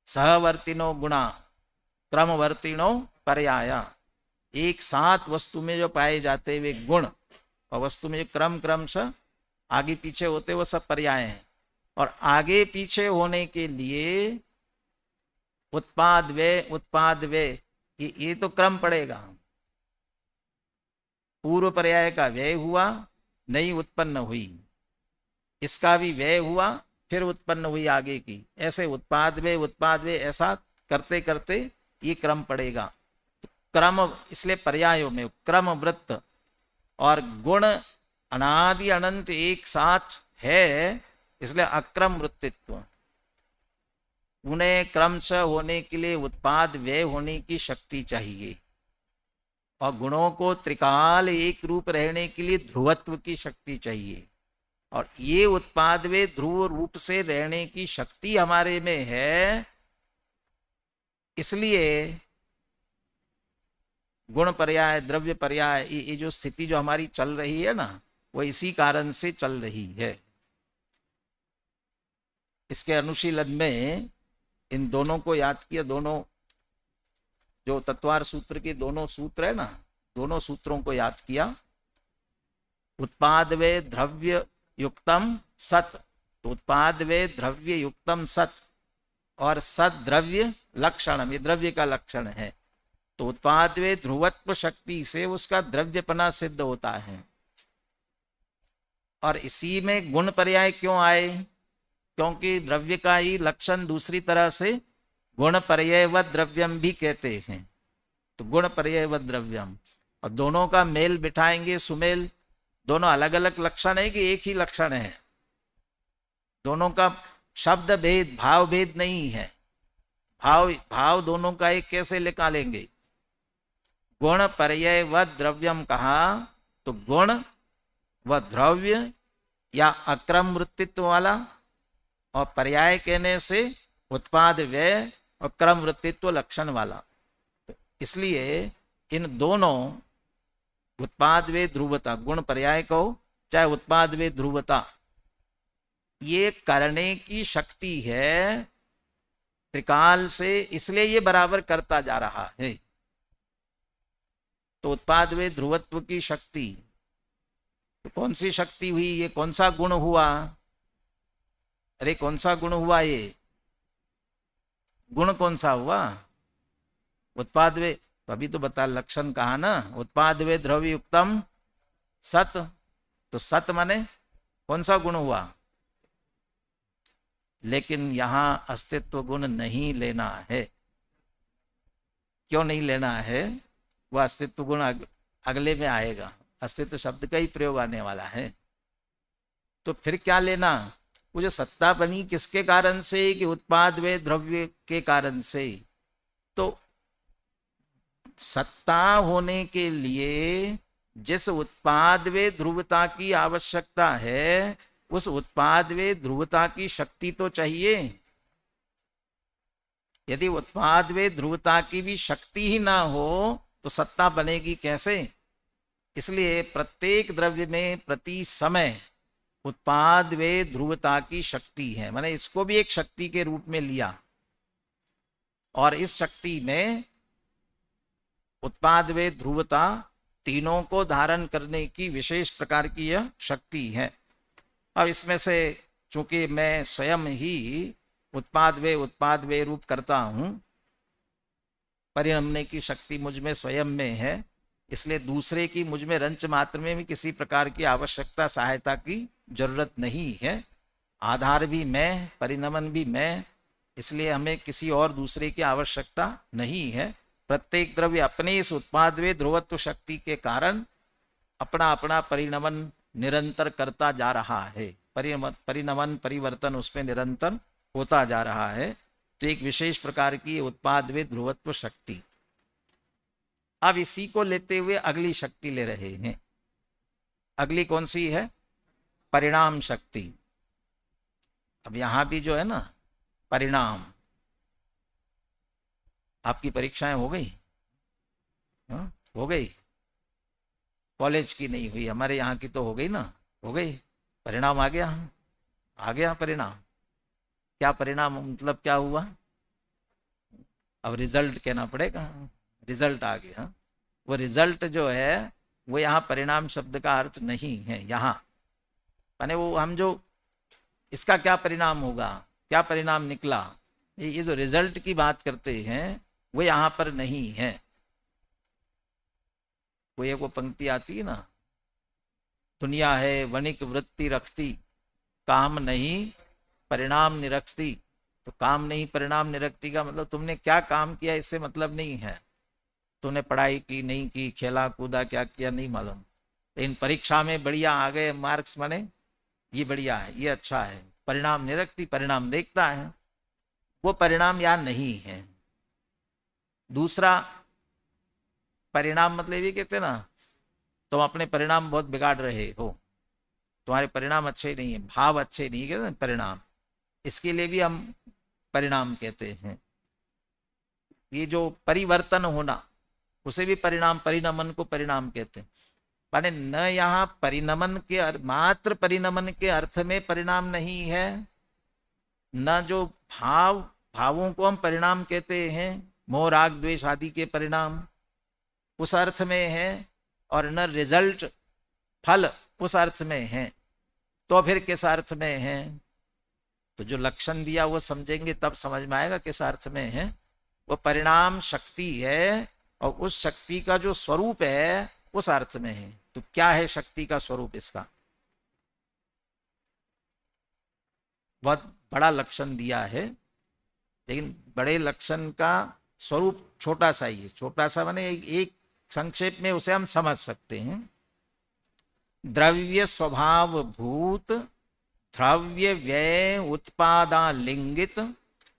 सहवर्तिनो गुणा क्रमवर्तिनो पर्याया। एक साथ वस्तु में जो पाए जाते वे गुण, और वस्तु में जो क्रम क्रमशः आगे पीछे होते वो सब पर्याय हैं। और आगे पीछे होने के लिए उत्पाद वे ये तो क्रम पड़ेगा। पूर्व पर्याय का व्यय हुआ, नई उत्पन्न हुई, इसका भी व्यय हुआ, फिर उत्पन्न हुई आगे की, ऐसे उत्पाद वे ऐसा करते करते ये क्रम पड़ेगा। तो क्रम, इसलिए पर्यायों में क्रम वृत्त और गुण अनादि अनंत एक साथ है, इसलिए अक्रम वृत्तित्व। उन्हें क्रमशः होने के लिए उत्पाद व्यय होने की शक्ति चाहिए, और गुणों को त्रिकाल एक रूप रहने के लिए ध्रुवत्व की शक्ति चाहिए। और ये उत्पाद वे ध्रुव रूप से रहने की शक्ति हमारे में है, इसलिए गुण पर्याय द्रव्य पर्याय ये जो स्थिति जो हमारी चल रही है ना, वो इसी कारण से चल रही है। इसके अनुशीलन में इन दोनों को याद किया, दोनों जो तत्वार सूत्र के दोनों सूत्र है ना, दोनों सूत्रों को याद किया। उत्पाद वे द्रव्य युक्तम सत, तो उत्पाद वे द्रव्य युक्तम सत, और सत द्रव्य लक्षण, ये द्रव्य का लक्षण है। तो उत्पाद वे ध्रुवत्व शक्ति से उसका द्रव्यपना सिद्ध होता है। और इसी में गुण पर्याय क्यों आए? क्योंकि द्रव्य का ही लक्षण दूसरी तरह से गुण पर्यायवत द्रव्यम भी कहते हैं। तो गुण पर्यायवत द्रव्यम, और दोनों का मेल बिठाएंगे, सुमेल, दोनों अलग अलग लक्षण है कि एक ही लक्षण है? दोनों का शब्द भेद, भाव भेद नहीं है। भाव दोनों का एक कैसे निकालेंगे? गुण पर्यायवत द्रव्यम कहा तो गुण व द्रव्य या अक्रम वृत्तित्व वाला, और पर्याय कहने से उत्पाद व्यय और क्रम वृत्तित्व लक्षण वाला। इसलिए इन दोनों उत्पाद वे ध्रुवता, गुण पर्याय कहो चाहे उत्पाद वे ध्रुवता, ये करने की शक्ति है त्रिकाल से, इसलिए ये बराबर करता जा रहा है। तो उत्पाद वे ध्रुवत्व की शक्ति, तो कौन सी शक्ति हुई? ये कौन सा गुण हुआ? अरे कौन सा गुण हुआ? ये गुण कौन सा हुआ? उत्पाद वे, तो अभी तो बता, लक्षण कहा ना, उत्पाद वे द्रव्य युक्तम सत, तो सत माने कौन सा गुण हुआ? लेकिन यहां अस्तित्व गुण नहीं लेना है। क्यों नहीं लेना है? वह अस्तित्व गुण अगले में आएगा, अस्तित्व शब्द का ही प्रयोग आने वाला है। तो फिर क्या लेना? वो जो सत्ता बनी किसके कारण से? कि उत्पाद वे द्रव्य के कारण से। तो सत्ता होने के लिए जिस उत्पाद वे ध्रुवता की आवश्यकता है, उस उत्पाद वे ध्रुवता की शक्ति तो चाहिए। यदि उत्पाद वे ध्रुवता की भी शक्ति ही ना हो तो सत्ता बनेगी कैसे? इसलिए प्रत्येक द्रव्य में प्रति समय उत्पाद वे ध्रुवता की शक्ति है, मैंने इसको भी एक शक्ति के रूप में लिया। और इस शक्ति में उत्पाद वे ध्रुवता तीनों को धारण करने की विशेष प्रकार की यह शक्ति है। अब इसमें से चूंकि मैं स्वयं ही उत्पाद वे रूप करता हूं, परिणमने की शक्ति मुझ में स्वयं में है, इसलिए दूसरे की मुझ में रंच मात्र में भी किसी प्रकार की आवश्यकता सहायता की जरूरत नहीं है। आधार भी मैं, परिणमन भी मैं, इसलिए हमें किसी और दूसरे की आवश्यकता नहीं है। प्रत्येक द्रव्य अपने इस उत्पाद वे ध्रुवत्व शक्ति के कारण अपना अपना परिणमन निरंतर करता जा रहा है, परिणमन परिवर्तन उसमें निरंतर होता जा रहा है। तो एक विशेष प्रकार की उत्पाद वे ध्रुवत्व शक्ति। अब इसी को लेते हुए अगली शक्ति ले रहे हैं। अगली कौन सी है? परिणाम शक्ति। अब यहां भी जो है ना परिणाम, आपकी परीक्षाएं हो गई? हाँ? हो गई? कॉलेज की नहीं हुई, हमारे यहाँ की तो हो गई ना, हो गई। परिणाम आ गया, आ गया परिणाम। क्या परिणाम मतलब क्या हुआ? अब रिजल्ट कहना पड़ेगा, रिजल्ट आ गया। वो रिजल्ट जो है वो यहाँ परिणाम शब्द का अर्थ नहीं है यहाँ, माने वो हम जो इसका क्या परिणाम होगा, क्या परिणाम निकला, ये जो रिजल्ट की बात करते हैं वो यहाँ पर नहीं है। कोई एक वो पंक्ति आती है ना, दुनिया है वणिक वृत्ति रखती, काम नहीं परिणाम निरखती। तो काम नहीं परिणाम निरखती का मतलब तुमने क्या काम किया इससे मतलब नहीं है, तुमने पढ़ाई की नहीं की, खेला कूदा क्या किया नहीं मालूम, लेकिन परीक्षा में बढ़िया आ गए मार्क्स, माने ये बढ़िया है, ये अच्छा है। परिणाम निरखती, परिणाम देखता है, वो परिणाम यहाँ नहीं है। दूसरा परिणाम मतलब ये कहते ना तुम अपने परिणाम बहुत बिगाड़ रहे हो, तुम्हारे परिणाम अच्छे नहीं है, भाव अच्छे नहीं कहते परिणाम, इसके लिए भी हम परिणाम कहते हैं। ये जो परिवर्तन होना उसे भी परिणाम, परिणमन को परिणाम कहते हैं। माने न यहाँ परिणमन के मात्र परिणमन के अर्थ में परिणाम नहीं है, न जो भावों को हम परिणाम कहते हैं, मोह राग द्वेष आदि के परिणाम उस अर्थ में है, और न रिजल्ट फल उस अर्थ में है। तो फिर किस अर्थ में है? तो जो लक्षण दिया वो समझेंगे तब समझ में आएगा किस अर्थ में है। वो परिणाम शक्ति है, और उस शक्ति का जो स्वरूप है उस अर्थ में है। तो क्या है शक्ति का स्वरूप? इसका बहुत बड़ा लक्षण दिया है, लेकिन बड़े लक्षण का स्वरूप छोटा सा ही है। छोटा सा माने एक संक्षेप में उसे हम समझ सकते हैं। द्रव्य स्वभाव भूत द्रव्य व्यय उत्पादालिंगित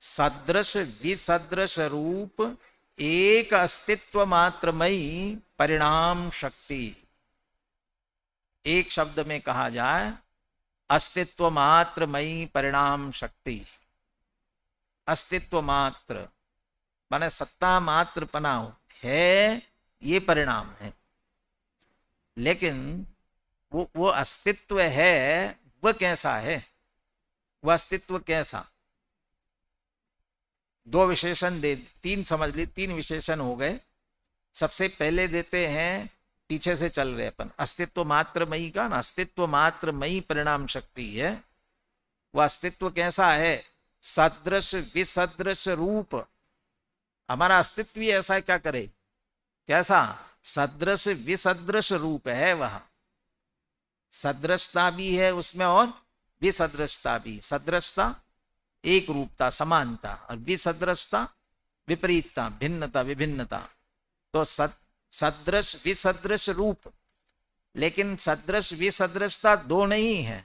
सदृश विसदृश रूप एक अस्तित्व मात्रमयी परिणाम शक्ति। एक शब्द में कहा जाए अस्तित्व मात्रमयी परिणाम शक्ति। अस्तित्व मात्र माने सत्ता मात्र पना है, ये परिणाम है। लेकिन वो अस्तित्व है, वह कैसा है? वह अस्तित्व कैसा? दो विशेषण दे, तीन समझ ली, तीन विशेषण हो गए। सबसे पहले देते हैं, पीछे से चल रहे अपन, अस्तित्व मात्रमयी का ना, अस्तित्व मात्रमयी परिणाम शक्ति है। वह अस्तित्व कैसा है? सदृश विसदृश रूप। हमारा अस्तित्व ही ऐसा है, क्या करे, कैसा? सदृश विसदृश रूप है। वह सदृशता भी है उसमें और विसदृशता भी। सदृशता एक रूपता समानता, और विसदृशता विपरीतता भिन्नता विभिन्नता। तो सदृश विसदृश रूप, लेकिन सदृश विसदृशता दो नहीं है,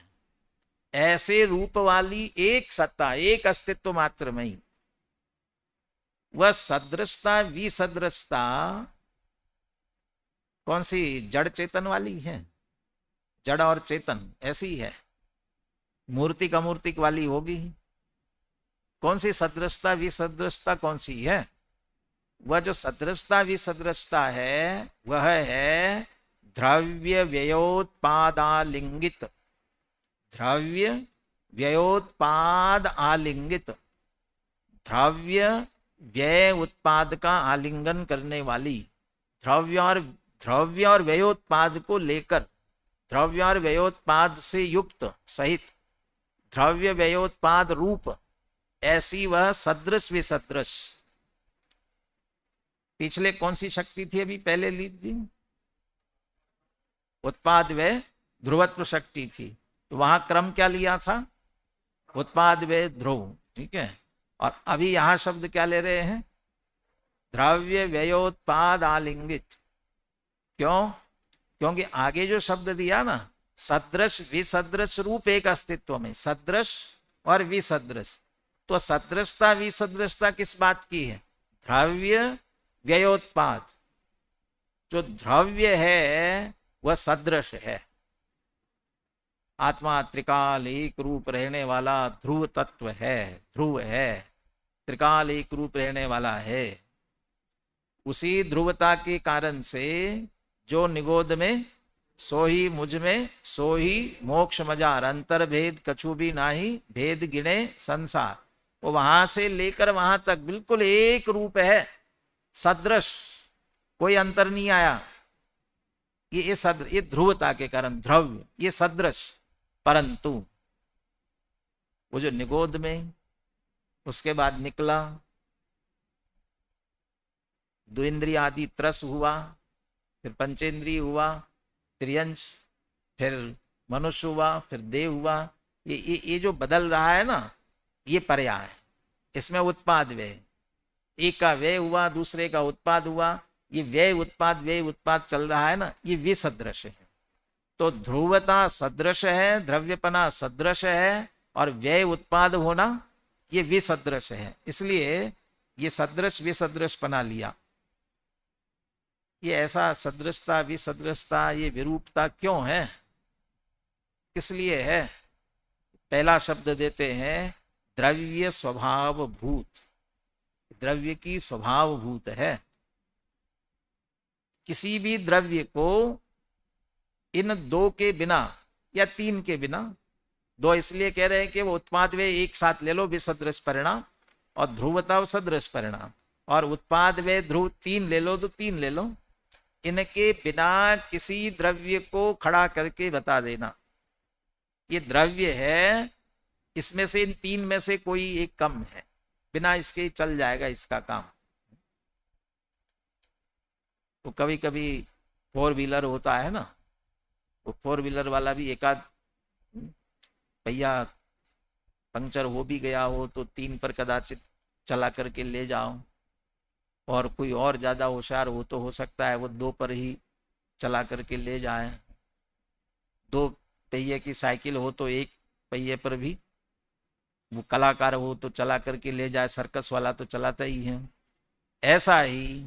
ऐसे रूप वाली एक सत्ता, एक अस्तित्व मात्र में ही। वह सदृशता विसदृशता कौन सी? जड़ चेतन वाली है, जड़ और चेतन ऐसी है। मूर्तिक अमूर्तिक वाली होगी। कौन सी सदृशता विसदृशता कौन सी है? वह जो सदृशता विसदृशता है वह है द्रव्य व्ययोत्पाद आलिंगित। द्रव्य व्ययोत्पाद आलिंगित, द्रव्य व्यय उत्पाद का आलिंगन करने वाली। द्रव्य और व्ययोत्पाद को लेकर, द्रव्य और व्ययोत्पाद से युक्त सहित द्रव्य व्ययोत्पाद रूप, ऐसी वह सदृश विसदृश। पिछले कौन सी शक्ति थी अभी पहले लीजिए? उत्पाद व्यय ध्रुवत्व शक्ति थी। तो वहां क्रम क्या लिया था? उत्पाद व्यय ध्रुव, ठीक है। और अभी यहां शब्द क्या ले रहे हैं? द्रव्य व्ययोत्पाद आलिंगित। क्यों? क्योंकि आगे जो शब्द दिया ना, सदृश विसदृश रूप एक अस्तित्व में, सदृश और विसदृश। तो सदृशता विसदृशता किस बात की है? द्रव्य व्ययोत्पाद। जो द्रव्य है वह सदृश है। आत्मा त्रिकाल एक रूप रहने वाला ध्रुव तत्व है, ध्रुव है, त्रिकाल एक रूप रहने वाला है। उसी ध्रुवता के कारण से जो निगोद में सो ही मुझ में सो ही मोक्ष मजार, अंतर भेद कछु भी नाही, भेद गिने संसार, वो वहां से लेकर वहां तक बिल्कुल एक रूप है, सदृश, कोई अंतर नहीं आया। ये ध्रुवता के कारण द्रव्य, ये सदृश। परंतु वो जो निगोद में उसके बाद निकला, द्विंद्रिय आदि त्रस हुआ, फिर पंचेंद्रिय हुआ, त्रियंश, फिर मनुष्य हुआ, फिर देव हुआ, ये जो बदल रहा है ना, ये पर्याय है। इसमें उत्पाद व्यय, एक का व्यय हुआ, दूसरे का उत्पाद हुआ, ये व्यय उत्पाद चल रहा है ना, ये विसदृश है। तो ध्रुवता सदृश है, द्रव्यपना सदृश है, और व्यय उत्पाद होना ये विसदृश है। इसलिए ये सदृश विसदृशपना लिया। ये ऐसा सदृशता विसदृशता, ये विरूपता क्यों है, किस लिए है? पहला शब्द देते हैं द्रव्य स्वभाव भूत, द्रव्य की स्वभाव भूत है। किसी भी द्रव्य को इन दो के बिना या तीन के बिना, दो इसलिए कह रहे हैं कि वो उत्पाद वे एक साथ ले लो, विसदृश परिणाम, और ध्रुवता सदृश परिणाम, और उत्पाद वे ध्रुव तीन ले लो तो तीन ले लो। इनके बिना किसी द्रव्य को खड़ा करके बता देना ये द्रव्य है, इसमें से इन तीन में से कोई एक कम है, बिना इसके चल जाएगा इसका काम। तो कभी कभी 4 व्हीलर होता है ना, वो 4 व्हीलर वाला भी एकाध पहिया पंक्चर हो भी गया हो तो 3 पर कदाचित चला करके ले जाओ, और कोई और ज्यादा होशियार हो तो हो सकता है वो 2 पर ही चला करके ले जाए। 2 पहिए की साइकिल हो तो 1 पहिए पर भी वो कलाकार हो तो चला करके ले जाए, सर्कस वाला तो चलाता ही है। ऐसा ही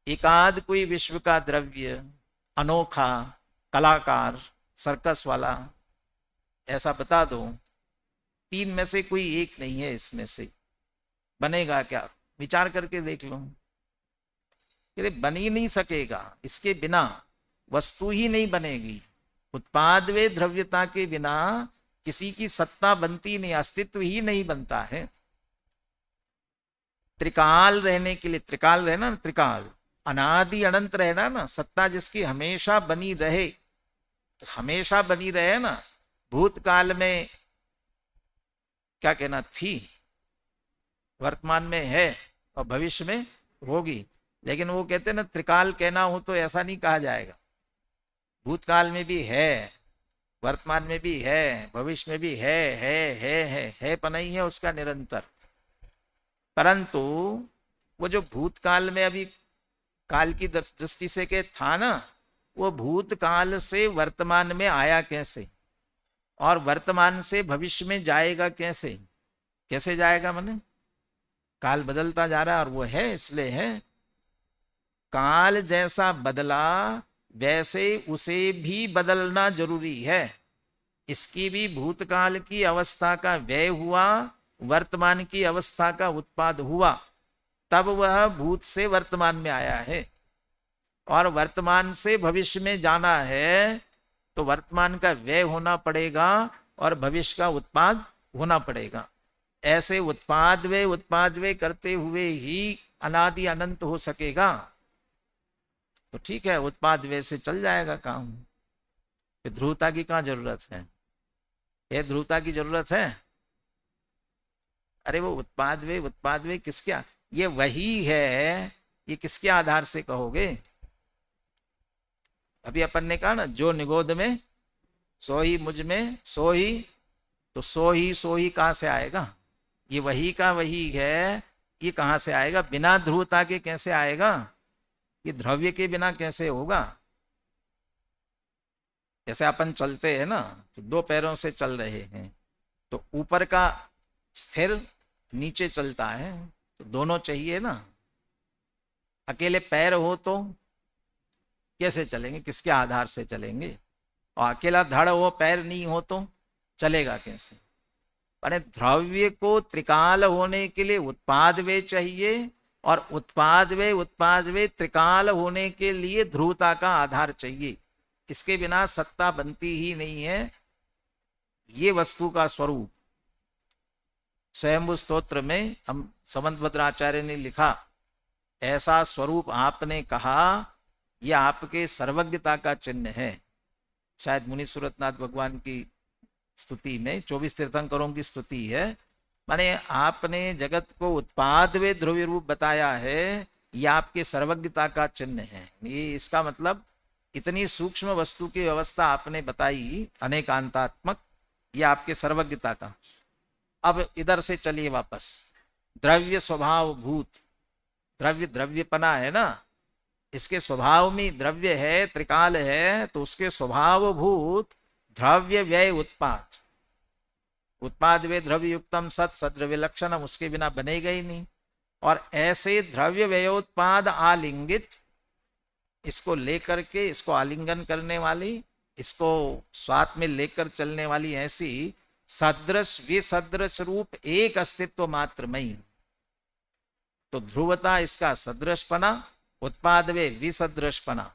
एकाध कोई विश्व का द्रव्य अनोखा कलाकार सर्कस वाला ऐसा बता दो, 3 में से कोई एक नहीं है, इसमें से बनेगा क्या? विचार करके देख लो, बन ही नहीं सकेगा। इसके बिना वस्तु ही नहीं बनेगी। उत्पाद वे द्रव्यता के बिना किसी की सत्ता बनती नहीं, अस्तित्व ही नहीं बनता है। त्रिकाल रहने के लिए, त्रिकाल रहना ना, त्रिकाल अनादि अनंत रहना ना, सत्ता जिसकी हमेशा बनी रहे, तो हमेशा बनी रहे ना। भूतकाल में क्या कहना, थी, वर्तमान में है और भविष्य में होगी। लेकिन वो कहते हैं ना, त्रिकाल कहना हो तो ऐसा नहीं कहा जाएगा। भूतकाल में भी है, वर्तमान में भी है, भविष्य में भी है पर नहीं है उसका निरंतर। परंतु वो जो भूतकाल में अभी काल की दृष्टि से के था ना, वो भूतकाल से वर्तमान में आया कैसे, और वर्तमान से भविष्य में जाएगा कैसे? कैसे जाएगा? माने काल बदलता जा रहा है और वो है, इसलिए है। काल जैसा बदला वैसे उसे भी बदलना जरूरी है। इसकी भी भूतकाल की अवस्था का व्यय हुआ, वर्तमान की अवस्था का उत्पाद हुआ, तब वह भूत से वर्तमान में आया है। और वर्तमान से भविष्य में जाना है तो वर्तमान का व्यय होना पड़ेगा और भविष्य का उत्पाद होना पड़ेगा। ऐसे उत्पाद वे करते हुए ही अनादि अनंत हो सकेगा। तो ठीक है, उत्पाद वे से चल जाएगा काम। फिर ध्रुवता की कहाँ जरूरत है? ये ध्रुवता की जरूरत है? अरे वो उत्पाद वे किसके, ये वही है, ये किसके आधार से कहोगे? अभी अपन ने कहा ना, जो निगोद में सो ही मुझ में सो ही, तो सो ही कहां से आएगा? ये वही का वही है, ये कहां से आएगा? बिना ध्रुवता के कैसे आएगा? ये द्रव्य के बिना कैसे होगा? जैसे अपन चलते हैं ना, तो 2 पैरों से चल रहे हैं, तो ऊपर का स्थिर, नीचे चलता है, तो दोनों चाहिए ना। अकेले पैर हो तो कैसे चलेंगे, किसके आधार से चलेंगे? और अकेला धड़ हो पैर नहीं हो तो चलेगा कैसे? अरे द्रव्य को त्रिकाल होने के लिए उत्पाद वे चाहिए, और उत्पाद वे त्रिकाल होने के लिए ध्रुवता का आधार चाहिए। इसके बिना सत्ता बनती ही नहीं है। ये वस्तु का स्वरूप स्वयंभू स्तोत्र में हम समंतभद्राचार्य ने लिखा, ऐसा स्वरूप आपने कहा, यह आपके सर्वज्ञता का चिन्ह है। शायद मुनि सूरतनाथ भगवान की स्तुति में 24 तीर्थंकरों की स्तुति है। माने आपने जगत को उत्पाद वे ध्रुव रूप बताया है, यह आपके सर्वज्ञता का चिन्ह है। ये इसका मतलब इतनी सूक्ष्म वस्तु की व्यवस्था आपने बताई अनेकांतात्मक, ये आपके सर्वज्ञता का। अब इधर से चलिए वापस, द्रव्य स्वभाव भूत, द्रव्य द्रव्यपना है ना, इसके स्वभाव में द्रव्य है, त्रिकाल है, तो उसके स्वभाव भूत द्रव्य व्यय उत्पाद, उत्पाद वे द्रव्य युक्तम सत सद्रव्य लक्षणम, उसके बिना बनेगा ही नहीं। और ऐसे द्रव्य व्ययोत्पाद आलिंगित, इसको लेकर के, इसको आलिंगन करने वाली, इसको स्वात्म में लेकर चलने वाली ऐसी सदृश विसदृश रूप एक अस्तित्व मात्र में। तो ध्रुवता इसका सदृशपना, उत्पाद वे विसदृशपना,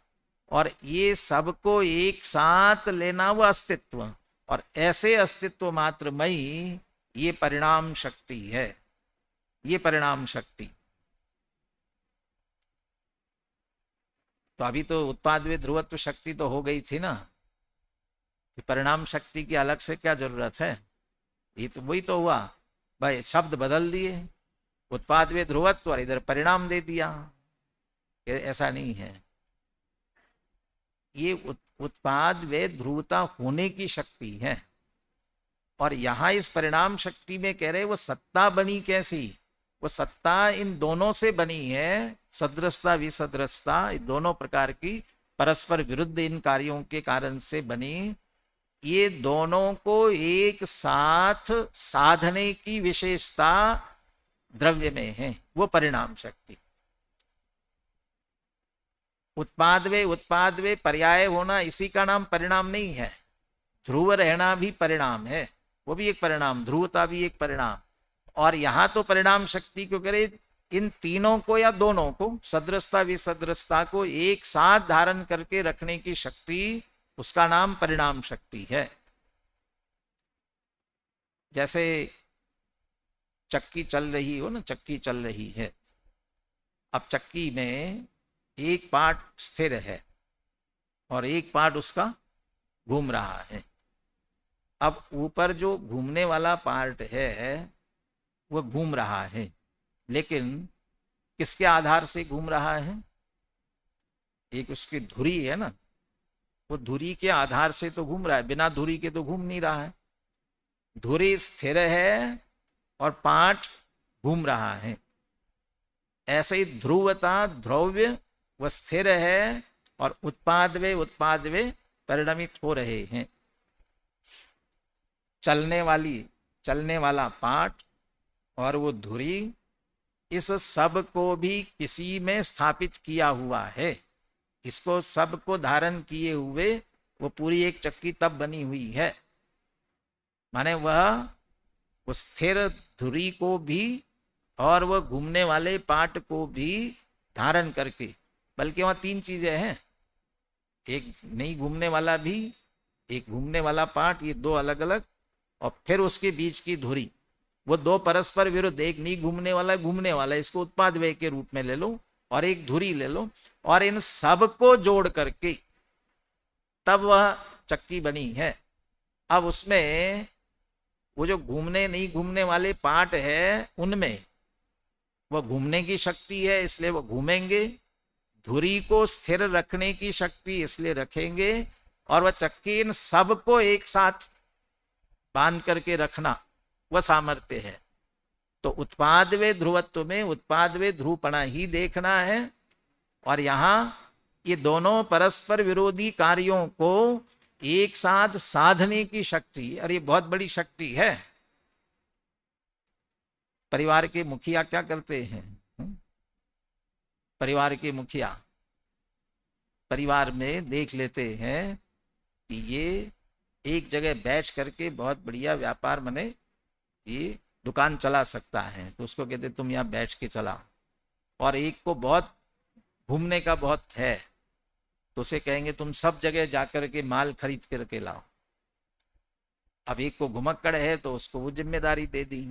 और ये सबको एक साथ लेना वो अस्तित्व, और ऐसे अस्तित्व मात्र में ये परिणाम शक्ति है। ये परिणाम शक्ति तो अभी तो उत्पाद वे ध्रुवत्व शक्ति तो हो गई थी ना, परिणाम शक्ति की अलग से क्या जरूरत है? ये तो वही तो हुआ भाई, शब्द बदल दिए, उत्पाद वे ध्रुवत्व और इधर परिणाम दे दिया। ऐसा नहीं है। ये उत्पाद वे ध्रुवता होने की शक्ति है। और यहां इस परिणाम शक्ति में कह रहे वो सत्ता बनी कैसी? वो सत्ता इन दोनों से बनी है, सदृशता विसदृशता, इन दोनों प्रकार की परस्पर विरुद्ध इन कार्यों के कारण से बनी। ये दोनों को एक साथ साधने की विशेषता द्रव्य में है, वो परिणाम शक्ति। उत्पाद वे पर्याय होना, इसी का नाम परिणाम नहीं है। ध्रुव रहना भी परिणाम है, वो भी एक परिणाम, ध्रुवता भी एक परिणाम। और यहां तो परिणाम शक्ति क्यों करे, इन तीनों को या दोनों को, सदृशता विसदृशता को एक साथ धारण करके रखने की शक्ति, उसका नाम परिणाम शक्ति है। जैसे चक्की चल रही हो ना, चक्की चल रही है, अब चक्की में एक पार्ट स्थिर है और एक पार्ट उसका घूम रहा है। अब ऊपर जो घूमने वाला पार्ट है वो घूम रहा है, लेकिन किसके आधार से घूम रहा है? एक उसकी धुरी है ना, वो धुरी के आधार से तो घूम रहा है, बिना धुरी के तो घूम नहीं रहा है। धुरी स्थिर है और पार्ट घूम रहा है। ऐसे ही ध्रुवता, द्रव्य वह स्थिर है और उत्पाद वे परिणमित हो रहे हैं। चलने वाला पार्ट और वो धुरी, इस सब को भी किसी में स्थापित किया हुआ है। इसको सब को धारण किए हुए वो पूरी एक चक्की तब बनी हुई है। माने वह स्थिर धुरी को भी और वह घूमने वाले पार्ट को भी धारण करके, बल्कि वहां तीन चीजें हैं, एक नहीं घूमने वाला भी, एक घूमने वाला पार्ट, ये दो अलग अलग, और फिर उसके बीच की धुरी, वो दो परस्पर विरुद्ध, एक नहीं घूमने वाला, घूमने वाला, इसको उत्पाद व्यय के रूप में ले लो, और एक धुरी ले लो, और इन सब को जोड़ करके तब वह चक्की बनी है। अब उसमें वो जो घूमने नहीं घूमने वाले पार्ट है, उनमें वह घूमने की शक्ति है, इसलिए वो घूमेंगे। धुरी को स्थिर रखने की शक्ति, इसलिए रखेंगे। और वह चक्की इन सब को एक साथ बांध करके रखना, वह सामर्थ्य है। तो उत्पाद वे ध्रुवत्व में उत्पाद वे ध्रुवपना ही देखना है। और यहां ये दोनों परस्पर विरोधी कार्यों को एक साथ साधने की शक्ति, और ये बहुत बड़ी शक्ति है। परिवार के मुखिया क्या करते हैं? परिवार के मुखिया परिवार में देख लेते हैं कि ये एक जगह बैठ करके बहुत बढ़िया व्यापार मने ये दुकान चला सकता है, तो उसको कहते तुम यहाँ बैठ के चला। और एक को बहुत घूमने का बहुत है, तो उसे कहेंगे तुम सब जगह जाकर के माल खरीद करके लाओ। अब एक को घुमक्कड़ है तो उसको वो जिम्मेदारी दे दी।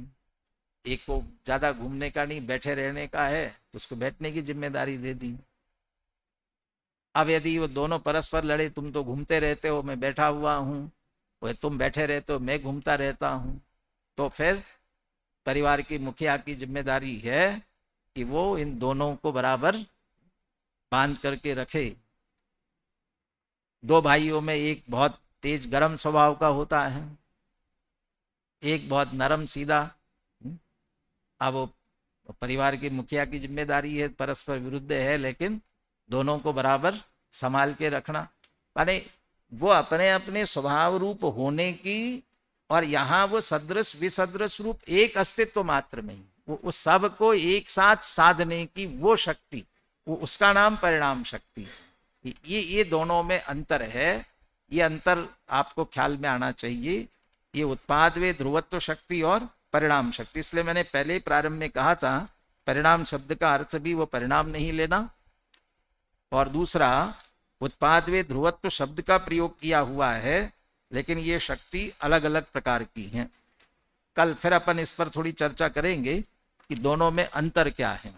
एक को ज्यादा घूमने का नहीं, बैठे रहने का है, तो उसको बैठने की जिम्मेदारी दे दी। अब यदि वो दोनों परस्पर लड़े, तुम तो घूमते रहते हो, मैं बैठा हुआ हूँ, तुम बैठे रहते हो, मैं घूमता रहता हूँ, तो फिर परिवार की मुखिया की जिम्मेदारी है कि वो इन दोनों को बराबर बांध करके रखे। दो भाइयों में एक बहुत तेज गरम स्वभाव का होता है, एक बहुत नरम सीधा। अब वो परिवार की मुखिया की जिम्मेदारी है, परस्पर विरुद्ध है, लेकिन दोनों को बराबर संभाल के रखना। माने वो अपने अपने स्वभाव रूप होने की, और यहाँ वो सदृश विसदृश रूप एक अस्तित्व मात्र में ही वो उस सब को एक साथ साधने की वो शक्ति, वो उसका नाम परिणाम शक्ति। ये दोनों में अंतर है, ये अंतर आपको ख्याल में आना चाहिए। ये उत्पाद वे ध्रुवत्व शक्ति और परिणाम शक्ति। इसलिए मैंने पहले प्रारंभ में कहा था परिणाम शब्द का अर्थ भी वो परिणाम नहीं लेना, और दूसरा उत्पाद वे ध्रुवत्व शब्द का प्रयोग किया हुआ है, लेकिन ये शक्ति अलग अलग प्रकार की हैं। कल फिर अपन इस पर थोड़ी चर्चा करेंगे कि दोनों में अंतर क्या है।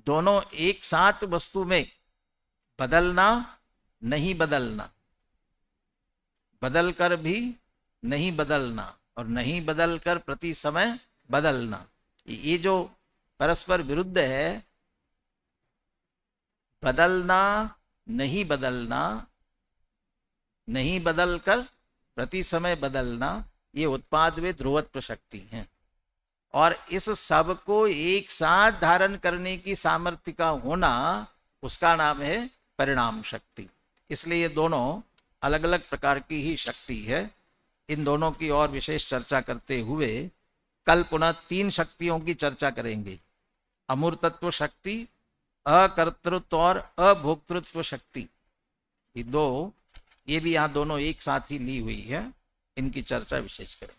दोनों एक साथ वस्तु में बदलना नहीं बदलना, बदल कर भी नहीं बदलना, और नहीं बदल कर प्रति समय बदलना, ये जो परस्पर विरुद्ध है, बदलना नहीं बदलना, नहीं बदल कर प्रति समय बदलना, ये उत्पाद वे ध्रुवत्व शक्ति है। और इस सब को एक साथ धारण करने की सामर्थ्य का होना, उसका नाम है परिणाम शक्ति। इसलिए ये दोनों अलग अलग प्रकार की ही शक्ति है। इन दोनों की और विशेष चर्चा करते हुए कल पुनः 3 शक्तियों की चर्चा करेंगे। अमूर्तत्व शक्ति, अकर्तृत्व और अभोक्तृत्व शक्ति, ये भी यहाँ दोनों एक साथ ही ली हुई है। इनकी चर्चा विशेष करें।